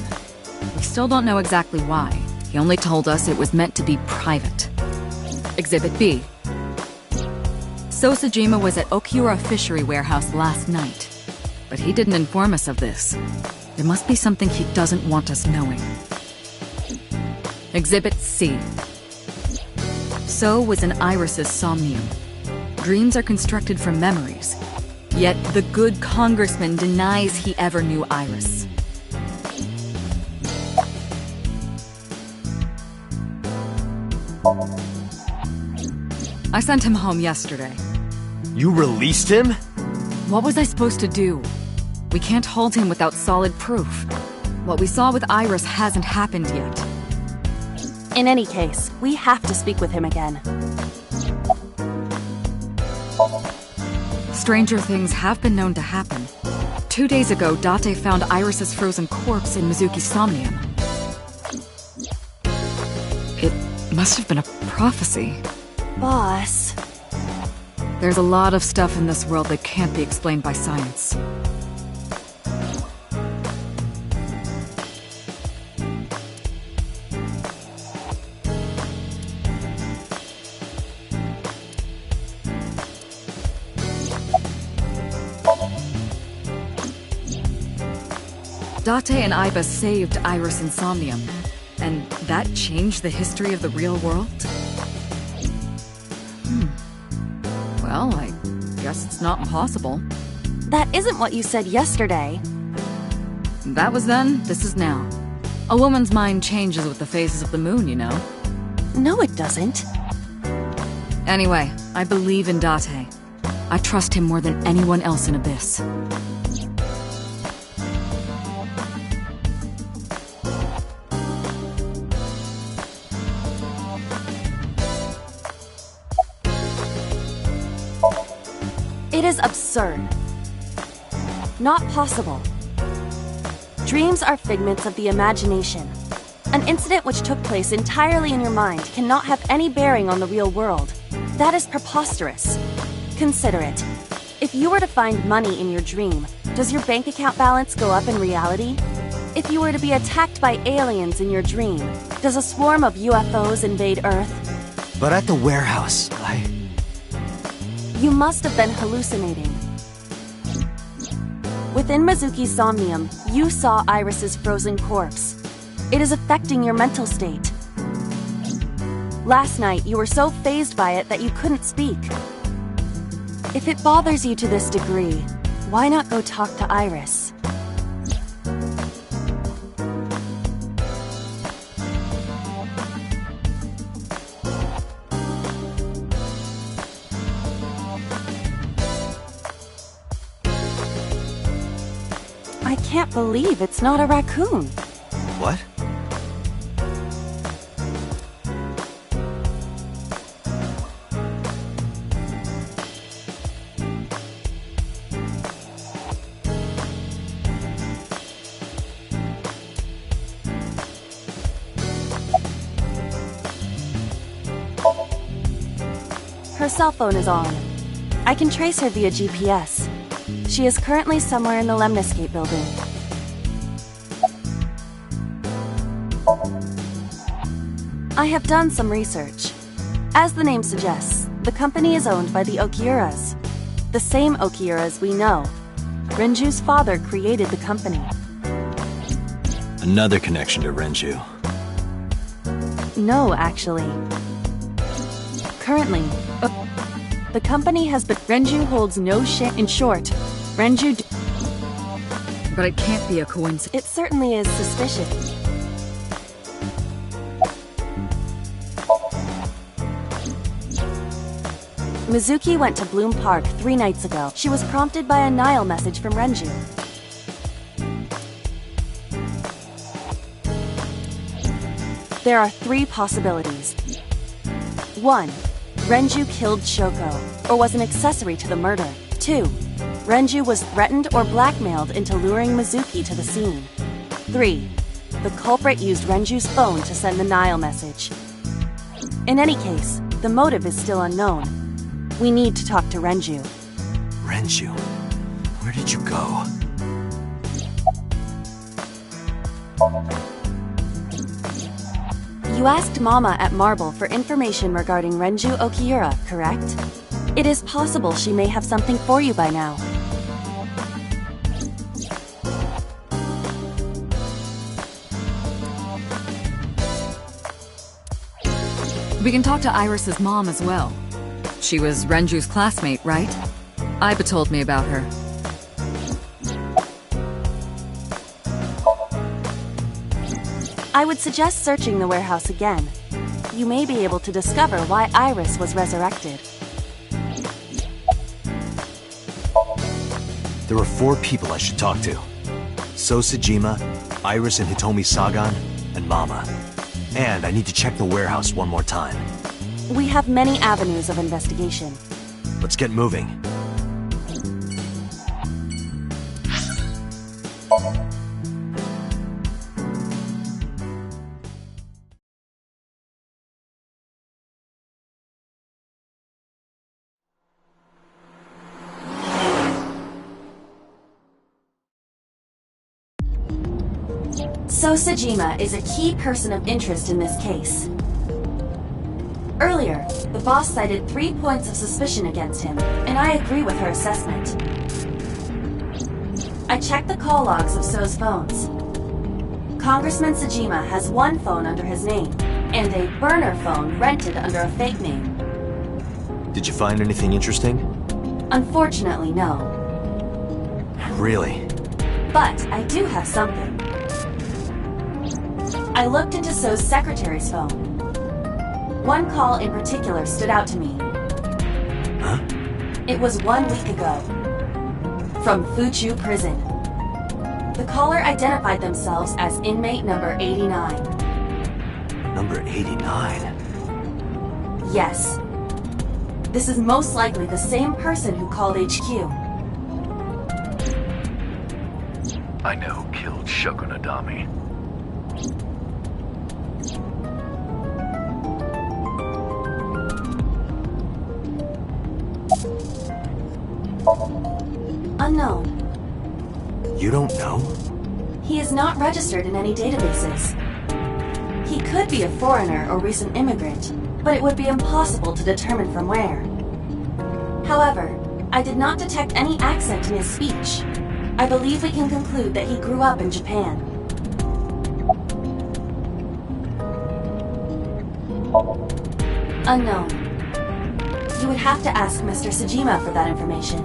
We still don't know exactly why. He only told us it was meant to be private. Exhibit B. So Sejima was at Okiura Fishery Warehouse last night. But he didn't inform us of this. There must be something he doesn't want us knowing. Exhibit C. So was in Iris's somnium. Dreams are constructed from memories. Yet the good congressman denies he ever knew Iris. I sent him home yesterday. You released him? What was I supposed to do? We can't hold him without solid proof. What we saw with Iris hasn't happened yet. In any case, we have to speak with him again. Stranger things have been known to happen. 2 days ago, Date found Iris's frozen corpse in Mizuki's somnium. It must have been a prophecy. Boss. There's a lot of stuff in this world that can't be explained by science. Date and Aiba saved Iris in somnium, and that changed the history of the real world? Well, I guess it's not impossible. That isn't what you said yesterday. That was then, this is now. A woman's mind changes with the phases of the moon, you know. No, it doesn't. Anyway, I believe in Date. I trust him more than anyone else in Abyss. It is absurd. Not possible. Dreams are figments of the imagination. An incident which took place entirely in your mind cannot have any bearing on the real world. That is preposterous. Consider it. If you were to find money in your dream, does your bank account balance go up in reality? If you were to be attacked by aliens in your dream, does a swarm of UFOs invade Earth? But at the warehouse, You must have been hallucinating. Within Mizuki's somnium, you saw Iris's frozen corpse. It is affecting your mental state. Last night, you were so fazed by it that you couldn't speak. If it bothers you to this degree, why not go talk to Iris? I can't believe it's not a raccoon. What? cell phone is on. I can trace her via GPS. She is currently somewhere in the Lemniscate building. I have done some research. As the name suggests, the company is owned by the Okiuras. The same Okiuras we know. Renju's father created the company. Another connection to Renju. No, actually. Currently, the company has been... Renju holds no share. In short, Renju... But it can't be a coincidence. It certainly is suspicious. Mizuki went to Bloom Park 3 nights ago. She was prompted by a Nile message from Renju. There are 3 possibilities. 1. Renju killed Shoko, or was an accessory to the murder. 2. Renju was threatened or blackmailed into luring Mizuki to the scene. 3. The culprit used Renju's phone to send the Nile message. In any case, the motive is still unknown. We need to talk to Renju. Renju? Where did you go? You asked Mama at Marble for information regarding Renju Okiura, correct? It is possible she may have something for you by now. We can talk to Iris's mom as well. She was Renju's classmate, right? Iba told me about her. I would suggest searching the warehouse again. You may be able to discover why Iris was resurrected. There are 4 people I should talk to. So Sejima, Iris and Hitomi Sagan, and Mama. And I need to check the warehouse one more time. We have many avenues of investigation. Let's get moving. So Sejima is a key person of interest in this case. Earlier, the boss cited 3 points of suspicion against him, and I agree with her assessment. I checked the call logs of So's phones. Congressman Sejima has 1 phone under his name, and a burner phone rented under a fake name. Did you find anything interesting? Unfortunately, no. Really? But I do have something. I looked into So's secretary's phone. 1 call in particular stood out to me. Huh? It was 1 week ago. From Fuchu Prison. The caller identified themselves as inmate number 89. Number 89? Yes. This is most likely the same person who called HQ. I know who killed Shogunadami. Unknown. You don't know? He is not registered in any databases. He could be a foreigner or recent immigrant, but it would be impossible to determine from where. However, I did not detect any accent in his speech. I believe we can conclude that he grew up in Japan. Unknown. You would have to ask Mr. Sejima for that information.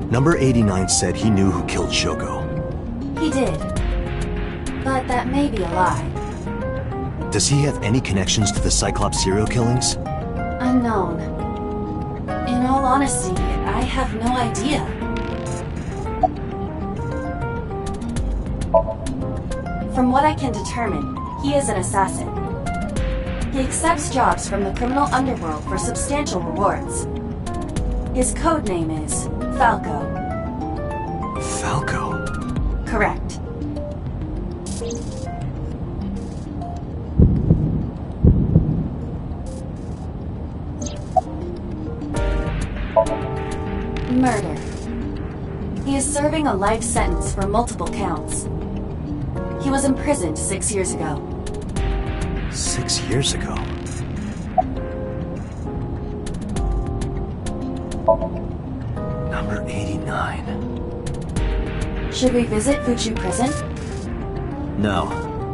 Number 89 said he knew who killed Shoko. He did. But that may be a lie. Does he have any connections to the Cyclops serial killings? Unknown. In all honesty, I have no idea. From what I can determine, he is an assassin. He accepts jobs from the criminal underworld for substantial rewards. His code name is Falco. Falco? Correct. Murder. He is serving a life sentence for multiple counts. He was imprisoned 6 years ago. 6 years ago? Number 89. Should we visit Fuchu Prison? No,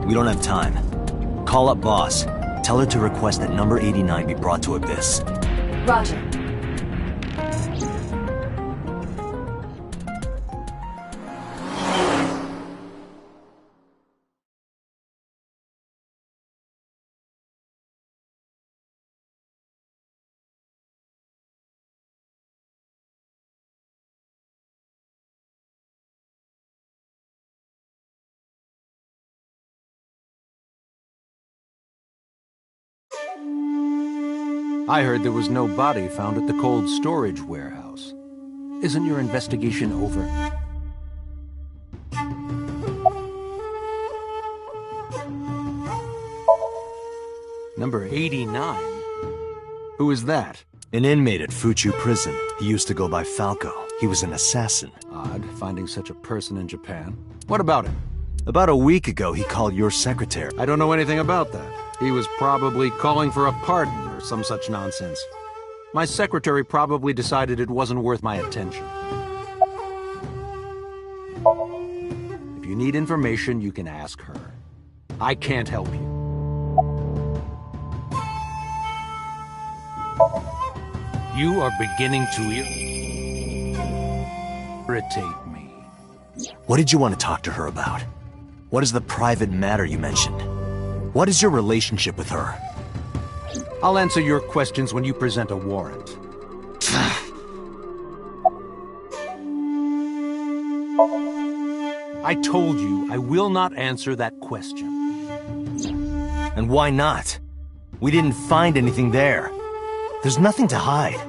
we don't have time. Call up Boss. Tell her to request that number 89 be brought to Abyss. Roger. I heard there was no body found at the cold storage warehouse. Isn't your investigation over? Number 89? Who is that? An inmate at Fuchu Prison. He used to go by Falco. He was an assassin. Odd, finding such a person in Japan. What about him? About a week ago, he called your secretary. I don't know anything about that. He was probably calling for a pardon or some such nonsense. My secretary probably decided it wasn't worth my attention. If you need information, you can ask her. I can't help you. You are beginning to irritate me. What did you want to talk to her about? What is the private matter you mentioned? What is your relationship with her? I'll answer your questions when you present a warrant. I told you I will not answer that question. And why not? We didn't find anything there. There's nothing to hide.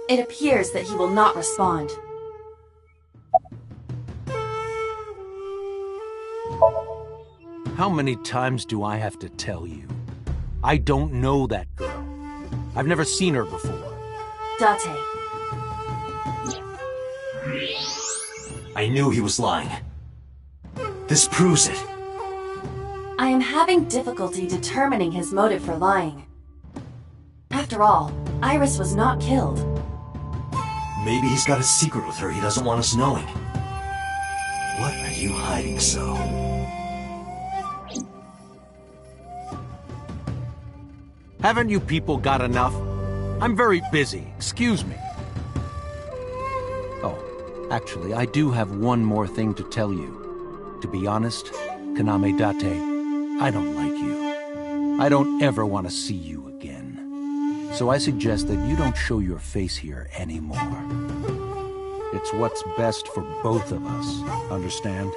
It appears that he will not respond. How many times do I have to tell you? I don't know that girl. I've never seen her before. Date. I knew he was lying. This proves it. I am having difficulty determining his motive for lying. After all, Iris was not killed. Maybe he's got a secret with her he doesn't want us knowing. What are you hiding so? Haven't you people got enough? I'm very busy. Excuse me. Oh, actually, I do have one more thing to tell you. To be honest, Kaname Date, I don't like you. I don't ever want to see you again. So I suggest that you don't show your face here anymore. It's what's best for both of us, understand?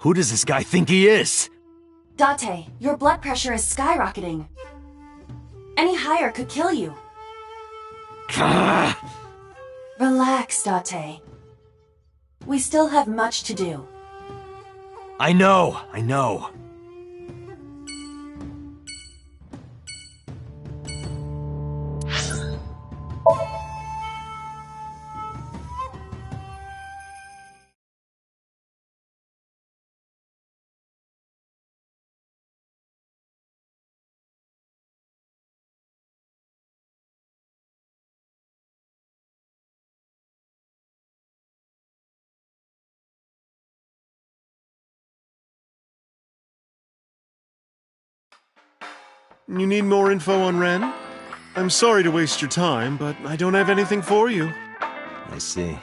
Who does this guy think he is? Date, your blood pressure is skyrocketing. Any higher could kill you. Relax, Date. We still have much to do. I know. You need more info on Ren? I'm sorry to waste your time, but I don't have anything for you. I see.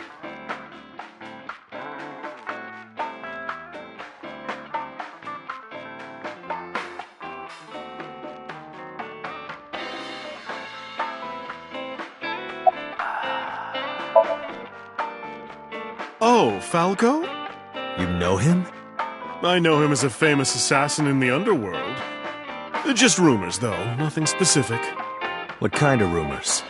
Oh, Falco? You know him? I know him as a famous assassin in the underworld. Just rumors, though. Nothing specific. What kind of rumors?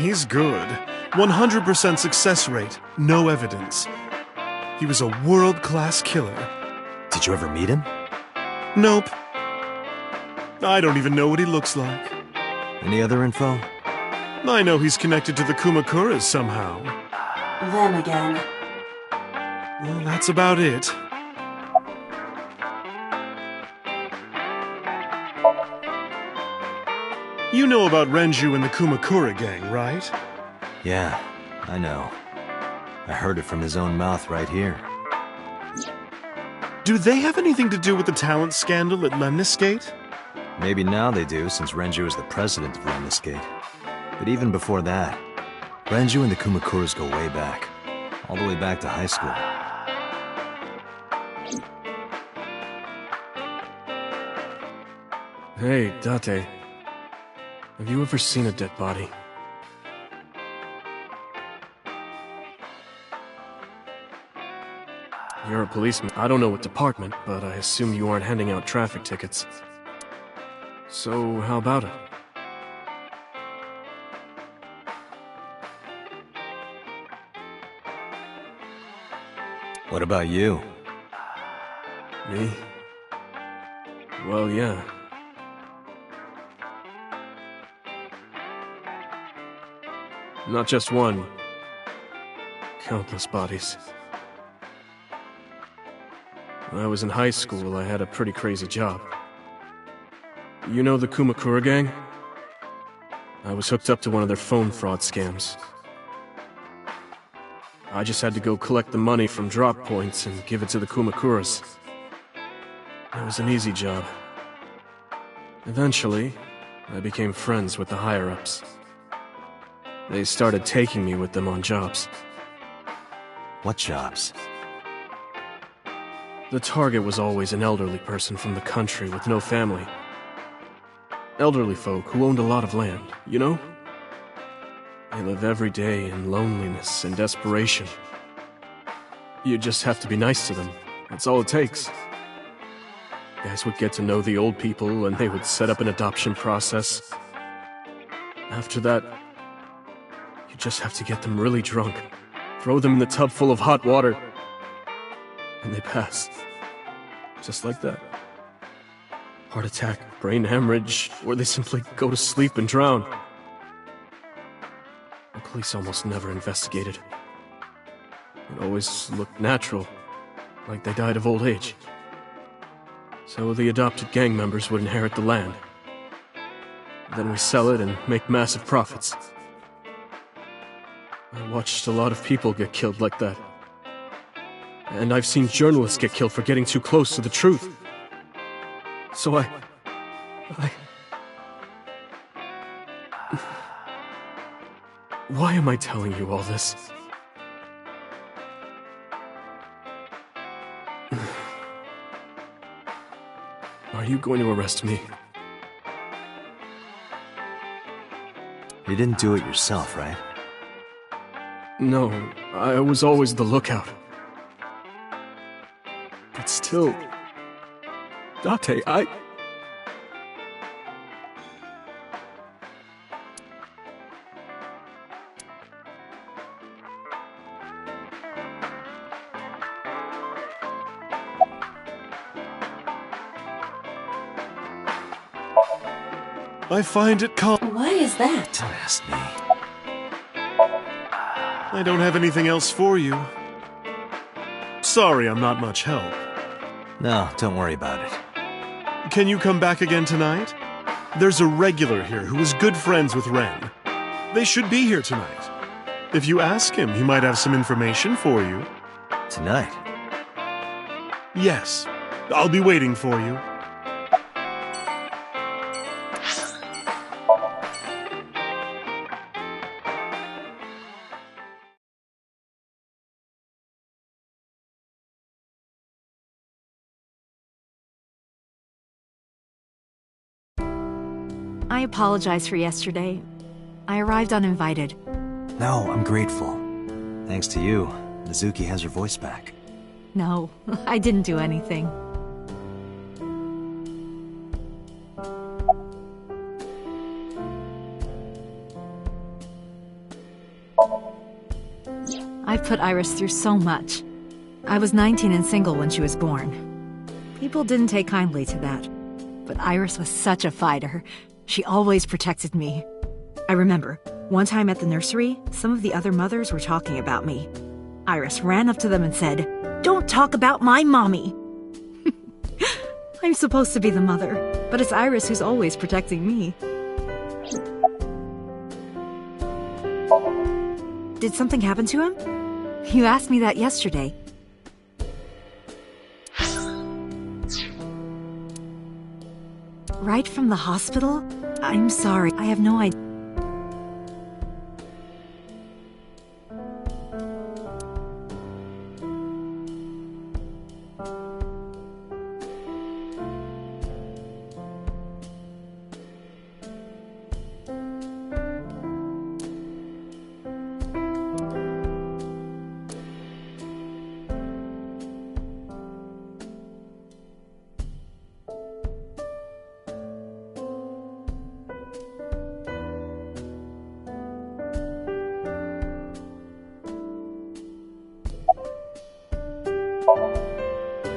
He's good. 100% success rate. No evidence. He was a world-class killer. Did you ever meet him? Nope. I don't even know what he looks like. Any other info? I know he's connected to the Kumakuras somehow. Them again. Well, that's about it. You know about Renju and the Kumakura gang, right? Yeah, I know. I heard it from his own mouth right here. Do they have anything to do with the talent scandal at Lemniscate? Maybe now they do, since Renju is the president of Lemniscate. But even before that, Renju and the Kumakuras go way back. All the way back to high school. Hey, Date. Have you ever seen a dead body? You're a policeman. I don't know what department, but I assume you aren't handing out traffic tickets. So, how about it? What about you? Me? Well, yeah. Not just one. Countless bodies. When I was in high school, I had a pretty crazy job. You know the Kumakura gang? I was hooked up to one of their phone fraud scams. I just had to go collect the money from drop points and give it to the Kumakuras. It was an easy job. Eventually, I became friends with the higher-ups. They started taking me with them on jobs. What jobs? The target was always an elderly person from the country with no family. Elderly folk who owned a lot of land, you know? They live every day in loneliness and desperation. You just have to be nice to them. That's all it takes. Guys would get to know the old people and they would set up an adoption process. After that, you just have to get them really drunk, throw them in the tub full of hot water, and they pass. Just like that. Heart attack, brain hemorrhage, or they simply go to sleep and drown. The police almost never investigated. It always looked natural, like they died of old age. So the adopted gang members would inherit the land. Then we sell it and make massive profits. I watched a lot of people get killed like that. And I've seen journalists get killed for getting too close to the truth. So Why am I telling you all this? Are you going to arrest me? You didn't do it yourself, right? No, I was always the lookout. But still... Date, I find it Why is that? Don't ask me. I don't have anything else for you. Sorry, I'm not much help. No, don't worry about it. Can you come back again tonight? There's a regular here who is good friends with Ren. They should be here tonight. If you ask him, he might have some information for you. Tonight? Yes. I'll be waiting for you. I apologize for yesterday. I arrived uninvited. No, I'm grateful. Thanks to you, Mizuki has her voice back. No, I didn't do anything. I've put Iris through so much. I was 19 and single when she was born. People didn't take kindly to that. But Iris was such a fighter. She always protected me. I remember, one time at the nursery, some of the other mothers were talking about me. Iris ran up to them and said, "Don't talk about my mommy!" I'm supposed to be the mother, but it's Iris who's always protecting me. Did something happen to him? You asked me that yesterday. Right from the hospital? I'm sorry, I have no idea.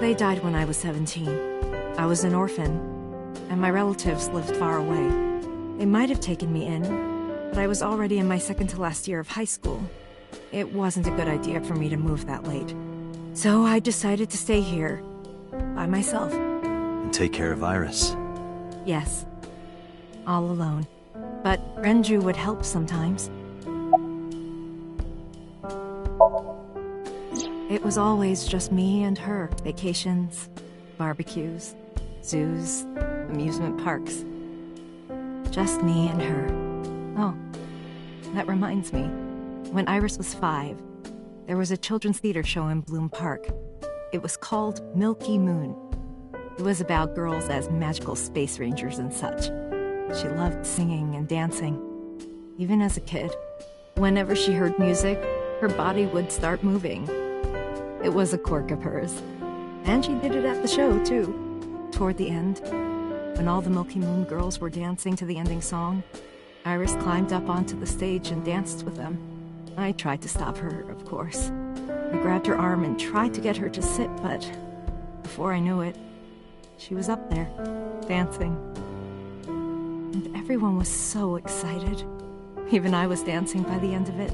They died when I was 17. I was an orphan, and my relatives lived far away. They might have taken me in, but I was already in my second to last year of high school. It wasn't a good idea for me to move that late. So I decided to stay here, by myself. And take care of Iris. Yes, all alone. But Renju would help sometimes. It was always just me and her. Vacations, barbecues, zoos, amusement parks. Just me and her. Oh, that reminds me. When Iris was 5, there was a children's theater show in Bloom Park. It was called Milky Moon. It was about girls as magical space rangers and such. She loved singing and dancing. Even as a kid, whenever she heard music, her body would start moving. It was a quirk of hers. And she did it at the show, too. Toward the end, when all the Milky Moon girls were dancing to the ending song, Iris climbed up onto the stage and danced with them. I tried to stop her, of course. I grabbed her arm and tried to get her to sit, but before I knew it, she was up there, dancing. And everyone was so excited. Even I was dancing by the end of it.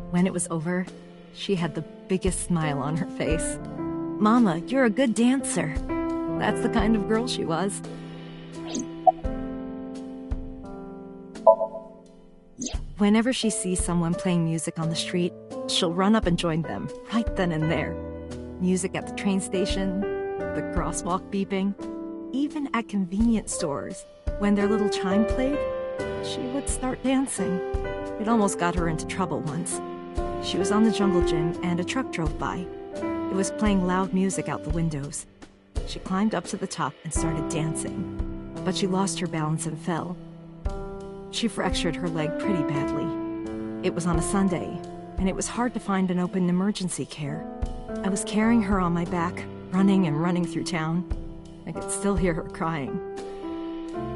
When it was over, she had the biggest smile on her face. "Mama, you're a good dancer." That's the kind of girl she was. Whenever she sees someone playing music on the street, she'll run up and join them, right then and there. Music at the train station, the crosswalk beeping, even at convenience stores. When their little chime played, she would start dancing. It almost got her into trouble once. She was on the jungle gym and a truck drove by. It was playing loud music out the windows. She climbed up to the top and started dancing, but she lost her balance and fell. She fractured her leg pretty badly. It was on a Sunday, and it was hard to find an open emergency care. I was carrying her on my back, running and running through town. I could still hear her crying.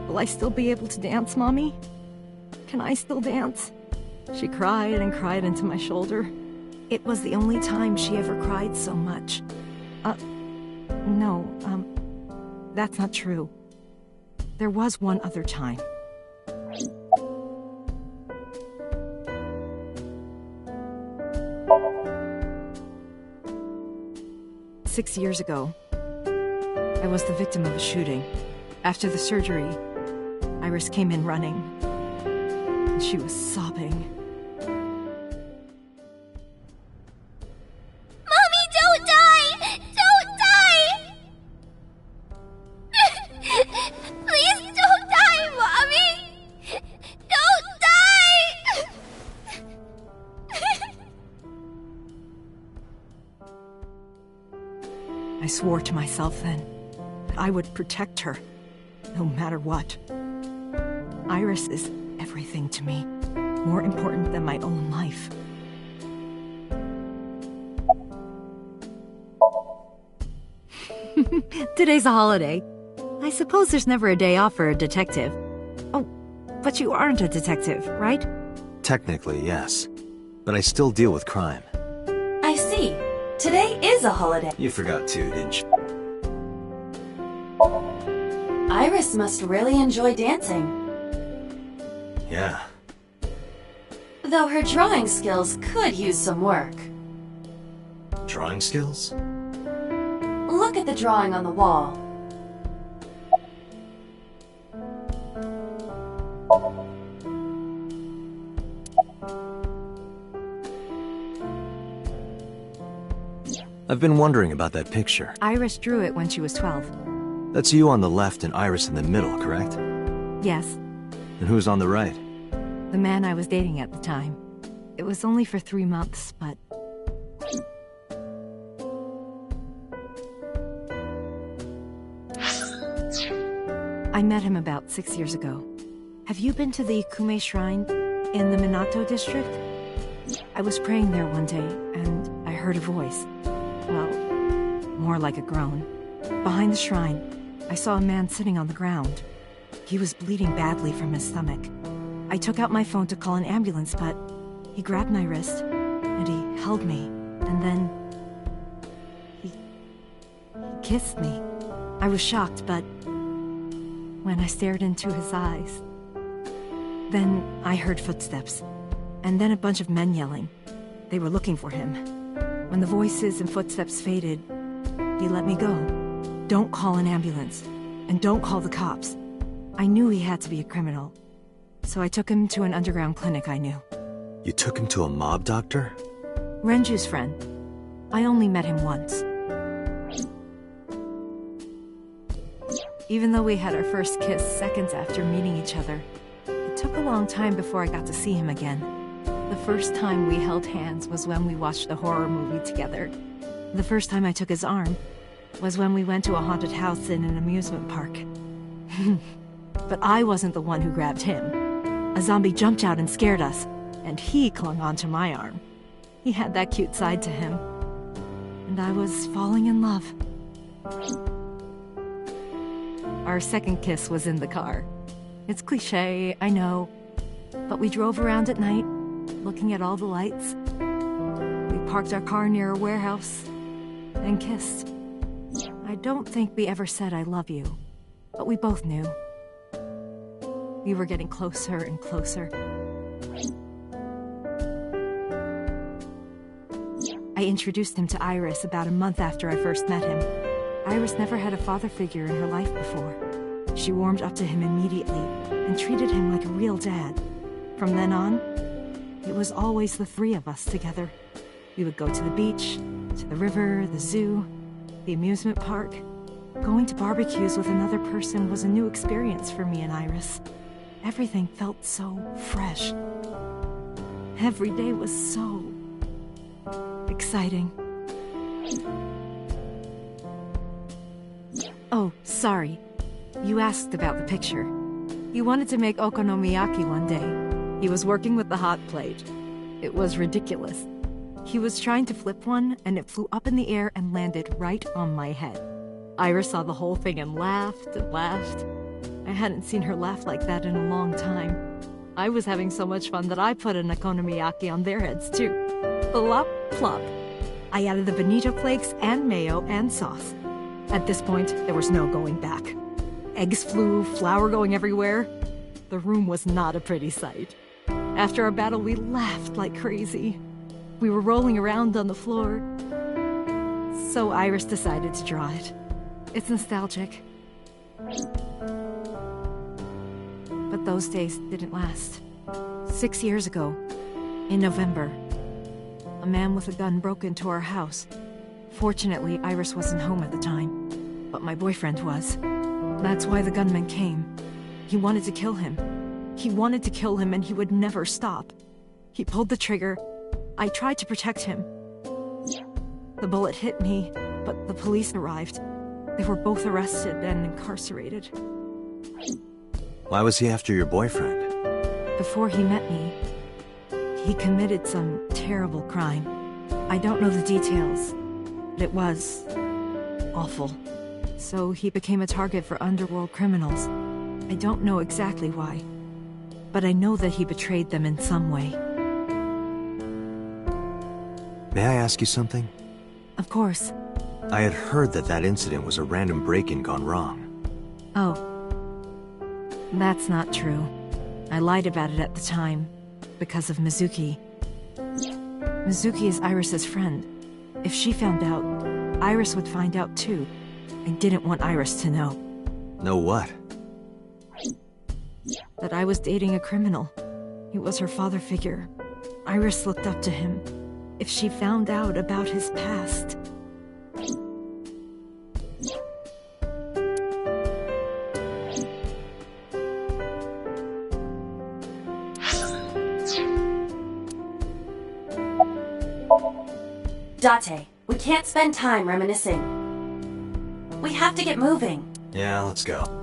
"Will I still be able to dance, Mommy? Can I still dance?" She cried and cried into my shoulder. It was the only time she ever cried so much. No, that's not true. There was one other time. Six years ago, I was the victim of a shooting. After the surgery, Iris came in running, and she was sobbing. Mommy, don't die! Don't die! Please don't die, Mommy! Don't die! I swore to myself then that I would protect her, no matter what. Iris is everything to me, more important than my own life. Today's a holiday. I suppose there's never a day off for a detective. Oh, but you aren't a detective, right? Technically, yes. But I still deal with crime. I see. Today is a holiday. You forgot too, didn't you? Iris must really enjoy dancing. Yeah. Though her drawing skills could use some work. Drawing skills? Look at the drawing on the wall. I've been wondering about that picture. Iris drew it when she was 12. That's you on the left and Iris in the middle, correct? Yes, And who's on the right? the man I was dating at the time. It was only for 3 months, but... I met him about 6 years ago. Have you been to the Ikume Shrine in the Minato district? I was praying there one day, and I heard a voice. Well, more like a groan. Behind the shrine, I saw a man sitting on the ground. He was bleeding badly from his stomach. I took out my phone to call an ambulance, but he grabbed my wrist, and he held me, and then... He kissed me. I was shocked, but when I stared into his eyes, then I heard footsteps, and then a bunch of men yelling. They were looking for him. When the voices and footsteps faded, he let me go. Don't call an ambulance, and don't call the cops. I knew he had to be a criminal, so I took him to an underground clinic I knew. You took him to a mob doctor? Renju's friend. I only met him once. Even though we had our first kiss seconds after meeting each other, it took a long time before I got to see him again. The first time we held hands was when we watched a horror movie together. The first time I took his arm was when we went to a haunted house in an amusement park. But I wasn't the one who grabbed him. A zombie jumped out and scared us, and he clung onto my arm. He had that cute side to him. And I was falling in love. Our second kiss was in the car. It's cliché, I know, but we drove around at night, looking at all the lights. We parked our car near a warehouse and kissed. I don't think we ever said I love you, but we both knew. We were getting closer and closer. I introduced him to Iris about a month after I first met him. Iris never had a father figure in her life before. She warmed up to him immediately and treated him like a real dad. From then on, it was always the three of us together. We would go to the beach, to the river, the zoo, the amusement park. Going to barbecues with another person was a new experience for me and Iris. Everything felt so fresh. Every day was so exciting. Oh, sorry. You asked about the picture. He wanted to make okonomiyaki one day. He was working with the hot plate. It was ridiculous. He was trying to flip one, and it flew up in the air and landed right on my head. Iris saw the whole thing and laughed and laughed. I hadn't seen her laugh like that in a long time. I was having so much fun that I put an okonomiyaki on their heads too. Plop, plop. I added the bonito flakes and mayo and sauce. At this point, there was no going back. Eggs flew, flour going everywhere. The room was not a pretty sight. After our battle, we laughed like crazy. We were rolling around on the floor. So Iris decided to draw it. It's nostalgic. But those days didn't last. 6 years ago, in November, a man with a gun broke into our house. Fortunately, Iris wasn't home at the time, but my boyfriend was. That's why the gunman came. He wanted to kill him. He wanted to kill him, and he would never stop. He pulled the trigger. I tried to protect him. The bullet hit me, but the police arrived. They were both arrested and incarcerated. Why was he after your boyfriend? Before he met me, he committed some terrible crime. I don't know the details, but it was awful. So he became a target for underworld criminals. I don't know exactly why, but I know that he betrayed them in some way. May I ask you something? Of course. I had heard that incident was a random break-in gone wrong. Oh. That's not true. I lied about it at the time, because of Mizuki. Mizuki is Iris's friend. If she found out, Iris would find out too. I didn't want Iris to know. Know what? That I was dating a criminal. He was her father figure. Iris looked up to him. If she found out about his past... Date, we can't spend time reminiscing. We have to get moving. Yeah, let's go.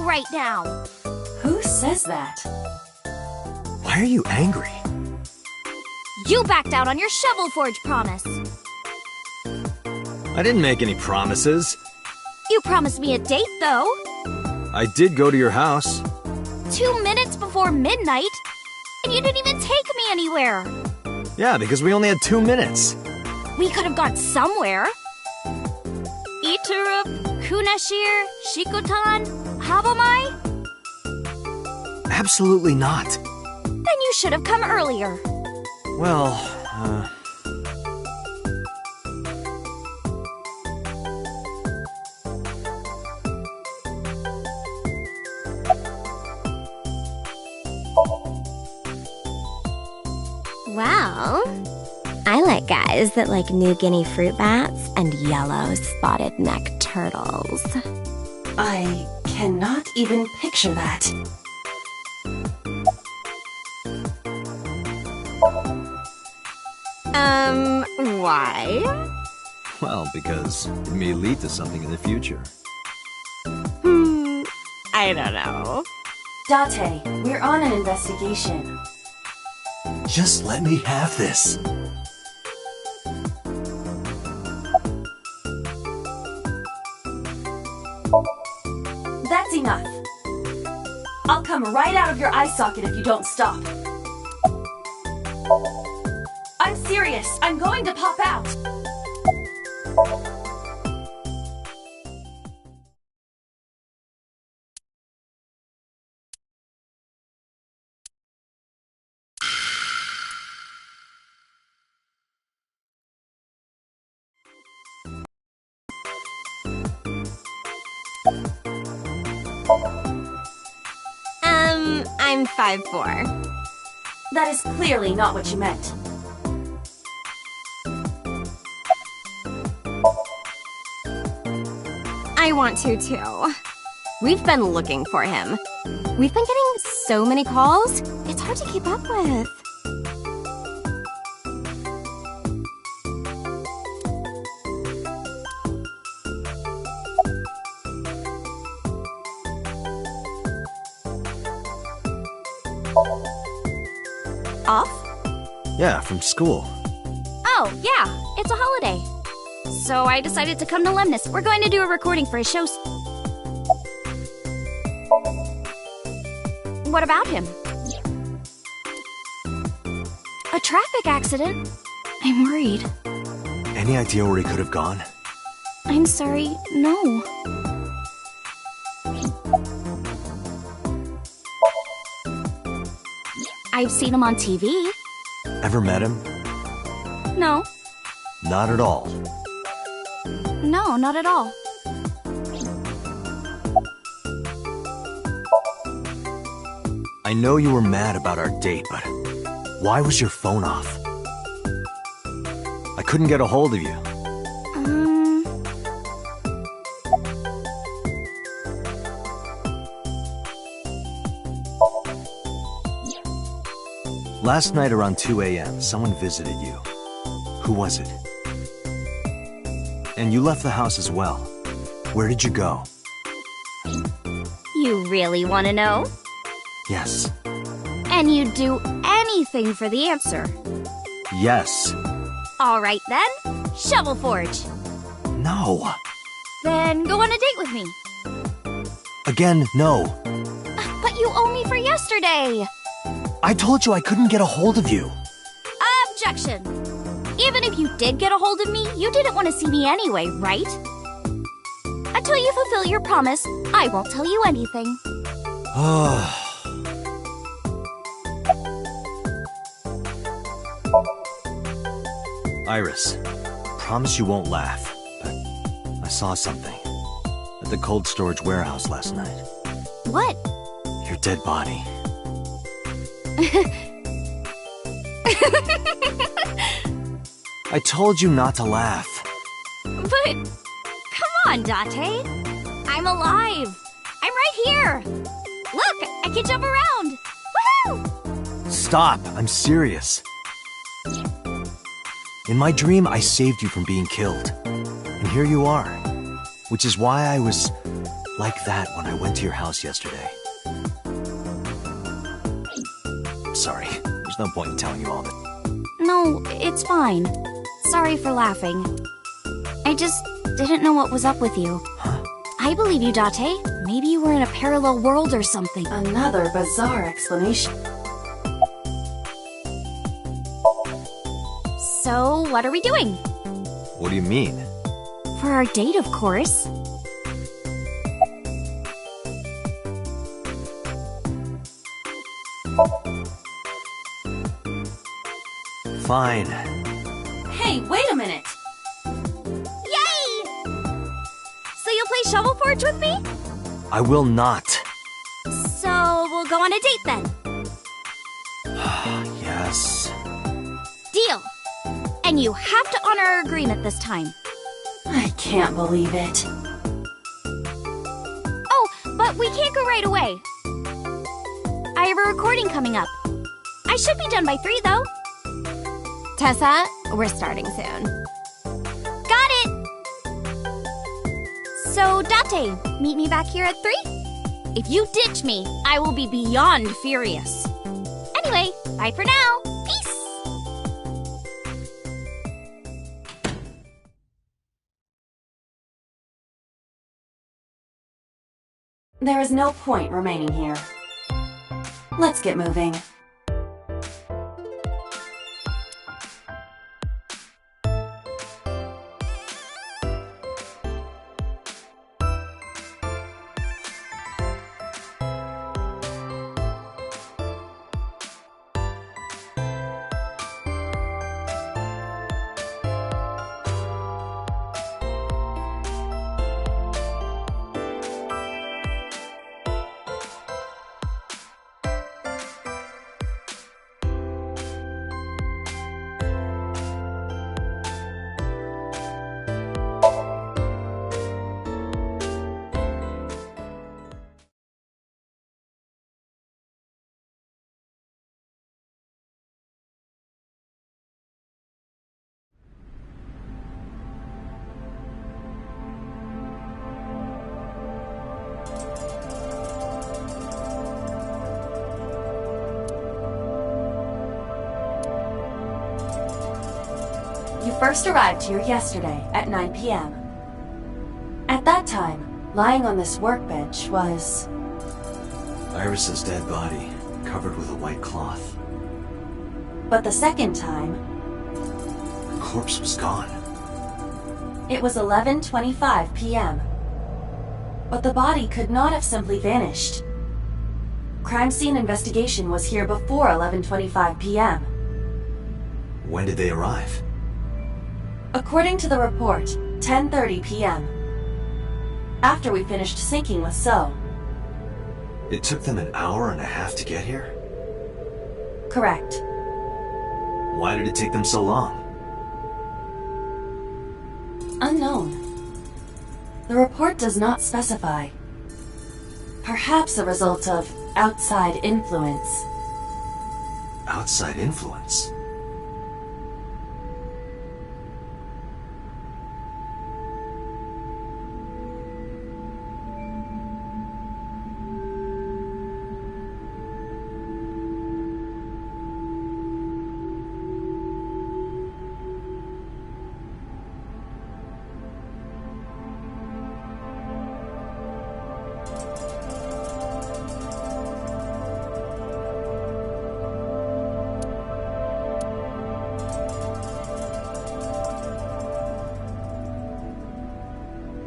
Right now. Who says that? Why are you angry? You backed out on your Shovel Forge promise. I didn't make any promises. You promised me a date, though. I did go to your house. 2 minutes before midnight, and you didn't even take me anywhere. Yeah, because we only had 2 minutes. We could have gone somewhere. Iturup, Kunashir, Shikotan, Habomai? Absolutely not. Then you should have come earlier. Well, Well, I like guys that like New Guinea fruit bats and yellow spotted neck turtles. I cannot even picture that. Why? well, because it may lead to something in the future. I don't know. Date, we're on an investigation. Just let me have this. That's enough. I'll come right out of your eye socket if you don't stop. I'm serious. I'm going to pop out. I'm 5'4". That is clearly not what you meant. I want to, too. We've been looking for him. We've been getting so many calls, it's hard to keep up with. Off? Yeah, from school. Oh, yeah, it's a holiday. So I decided to come to Lemnis. We're going to do a recording for his show. What about him? A traffic accident? I'm worried. Any idea where he could have gone? I'm sorry, no. I've seen him on TV. Ever met him? No. Not at all. No, not at all. I know you were mad about our date, but why was your phone off? I couldn't get a hold of you. Last night around 2 a.m., someone visited you. Who was it? And you left the house as well. Where did you go? You really want to know? Yes. And you'd do anything for the answer. Yes. Alright then, Shovel Forge. No. Then go on a date with me. Again, no. But you owe me for yesterday! I told you I couldn't get a hold of you. Objection! Even if you did get a hold of me, you didn't want to see me anyway, right? Until you fulfill your promise, I won't tell you anything. Iris, promise you won't laugh, but I saw something at the cold storage warehouse last night. What? Your dead body. I told you not to laugh. But, come on, Date. I'm alive. I'm right here. Look, I can jump around. Woohoo! Stop, I'm serious. In my dream, I saved you from being killed. And here you are. Which is why I was like that when I went to your house yesterday. Sorry, there's no point in telling you all that. No, it's fine. Sorry for laughing. I just didn't know what was up with you. Huh? I believe you, Date. Maybe you were in a parallel world or something. Another bizarre explanation. So, what are we doing? What do you mean? For our date, of course. Fine. Hey, wait a minute! Yay! So you'll play Shovel Forge with me? I will not. So we'll go on a date then. Yes. Deal. And you have to honor our agreement this time. I can't believe it. Oh, but we can't go right away. I have a recording coming up. I should be done by 3, though. Tessa, we're starting soon. Got it! So, Date, meet me back here at 3? If you ditch me, I will be beyond furious. Anyway, bye for now. Peace! There is no point remaining here. Let's get moving. You first arrived here yesterday at 9 p.m. At that time, lying on this workbench was... Iris's dead body, covered with a white cloth. But the second time... The corpse was gone. It was 11:25 p.m. But the body could not have simply vanished. Crime scene investigation was here before 11:25 p.m. When did they arrive? According to the report, 10:30 p.m. After we finished sinking with So. It took them an hour and a half to get here? Correct. Why did it take them so long? Unknown. The report does not specify. Perhaps a result of outside influence. Outside influence?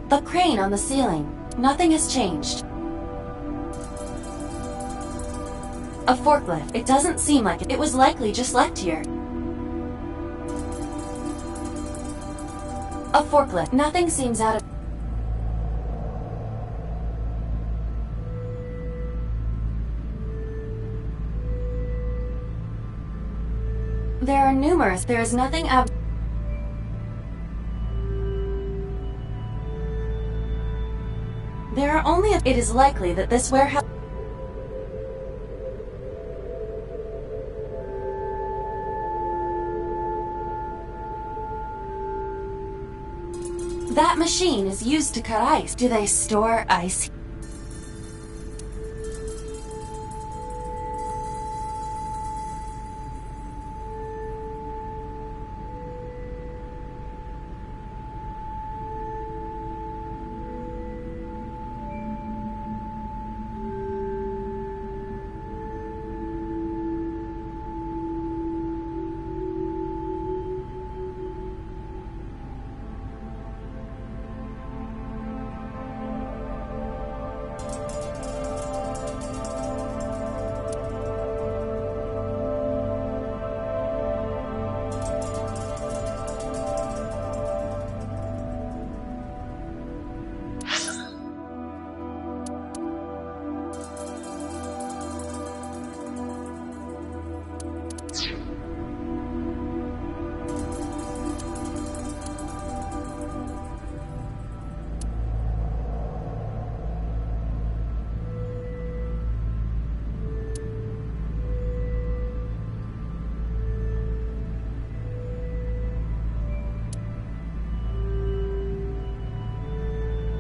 The crane on the ceiling. Nothing has changed. A forklift. It doesn't seem like it. It was likely just left here. A forklift. Nothing seems out of... There are numerous. There is nothing out... There are only a... It is likely that this warehouse... That machine is used to cut ice. Do they store ice?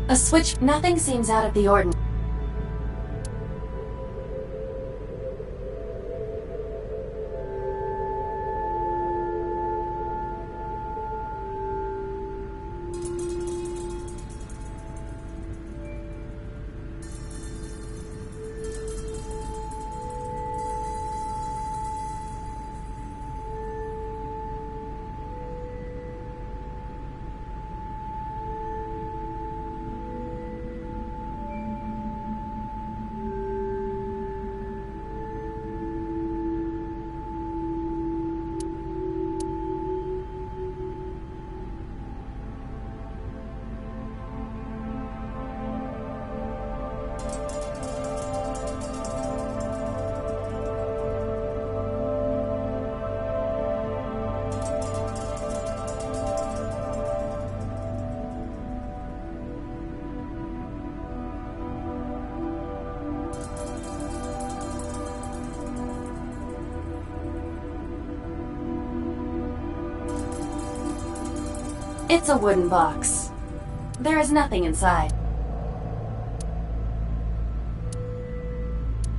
A switch. Nothing seems out of the ordinary. It's a wooden box. There is nothing inside.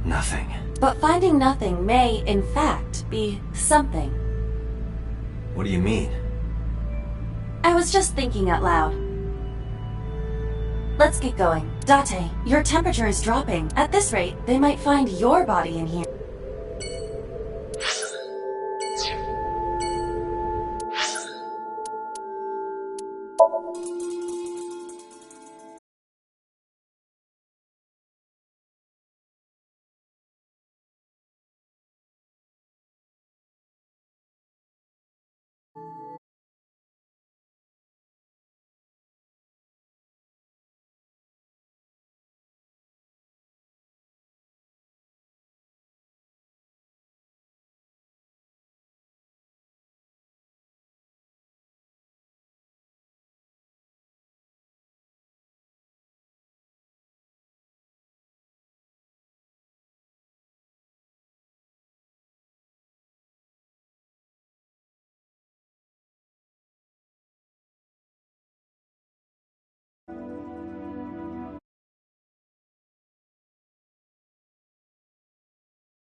Nothing. But finding nothing may, in fact, be something. What do you mean? I was just thinking out loud. Let's get going. Date, your temperature is dropping. At this rate, they might find your body in here.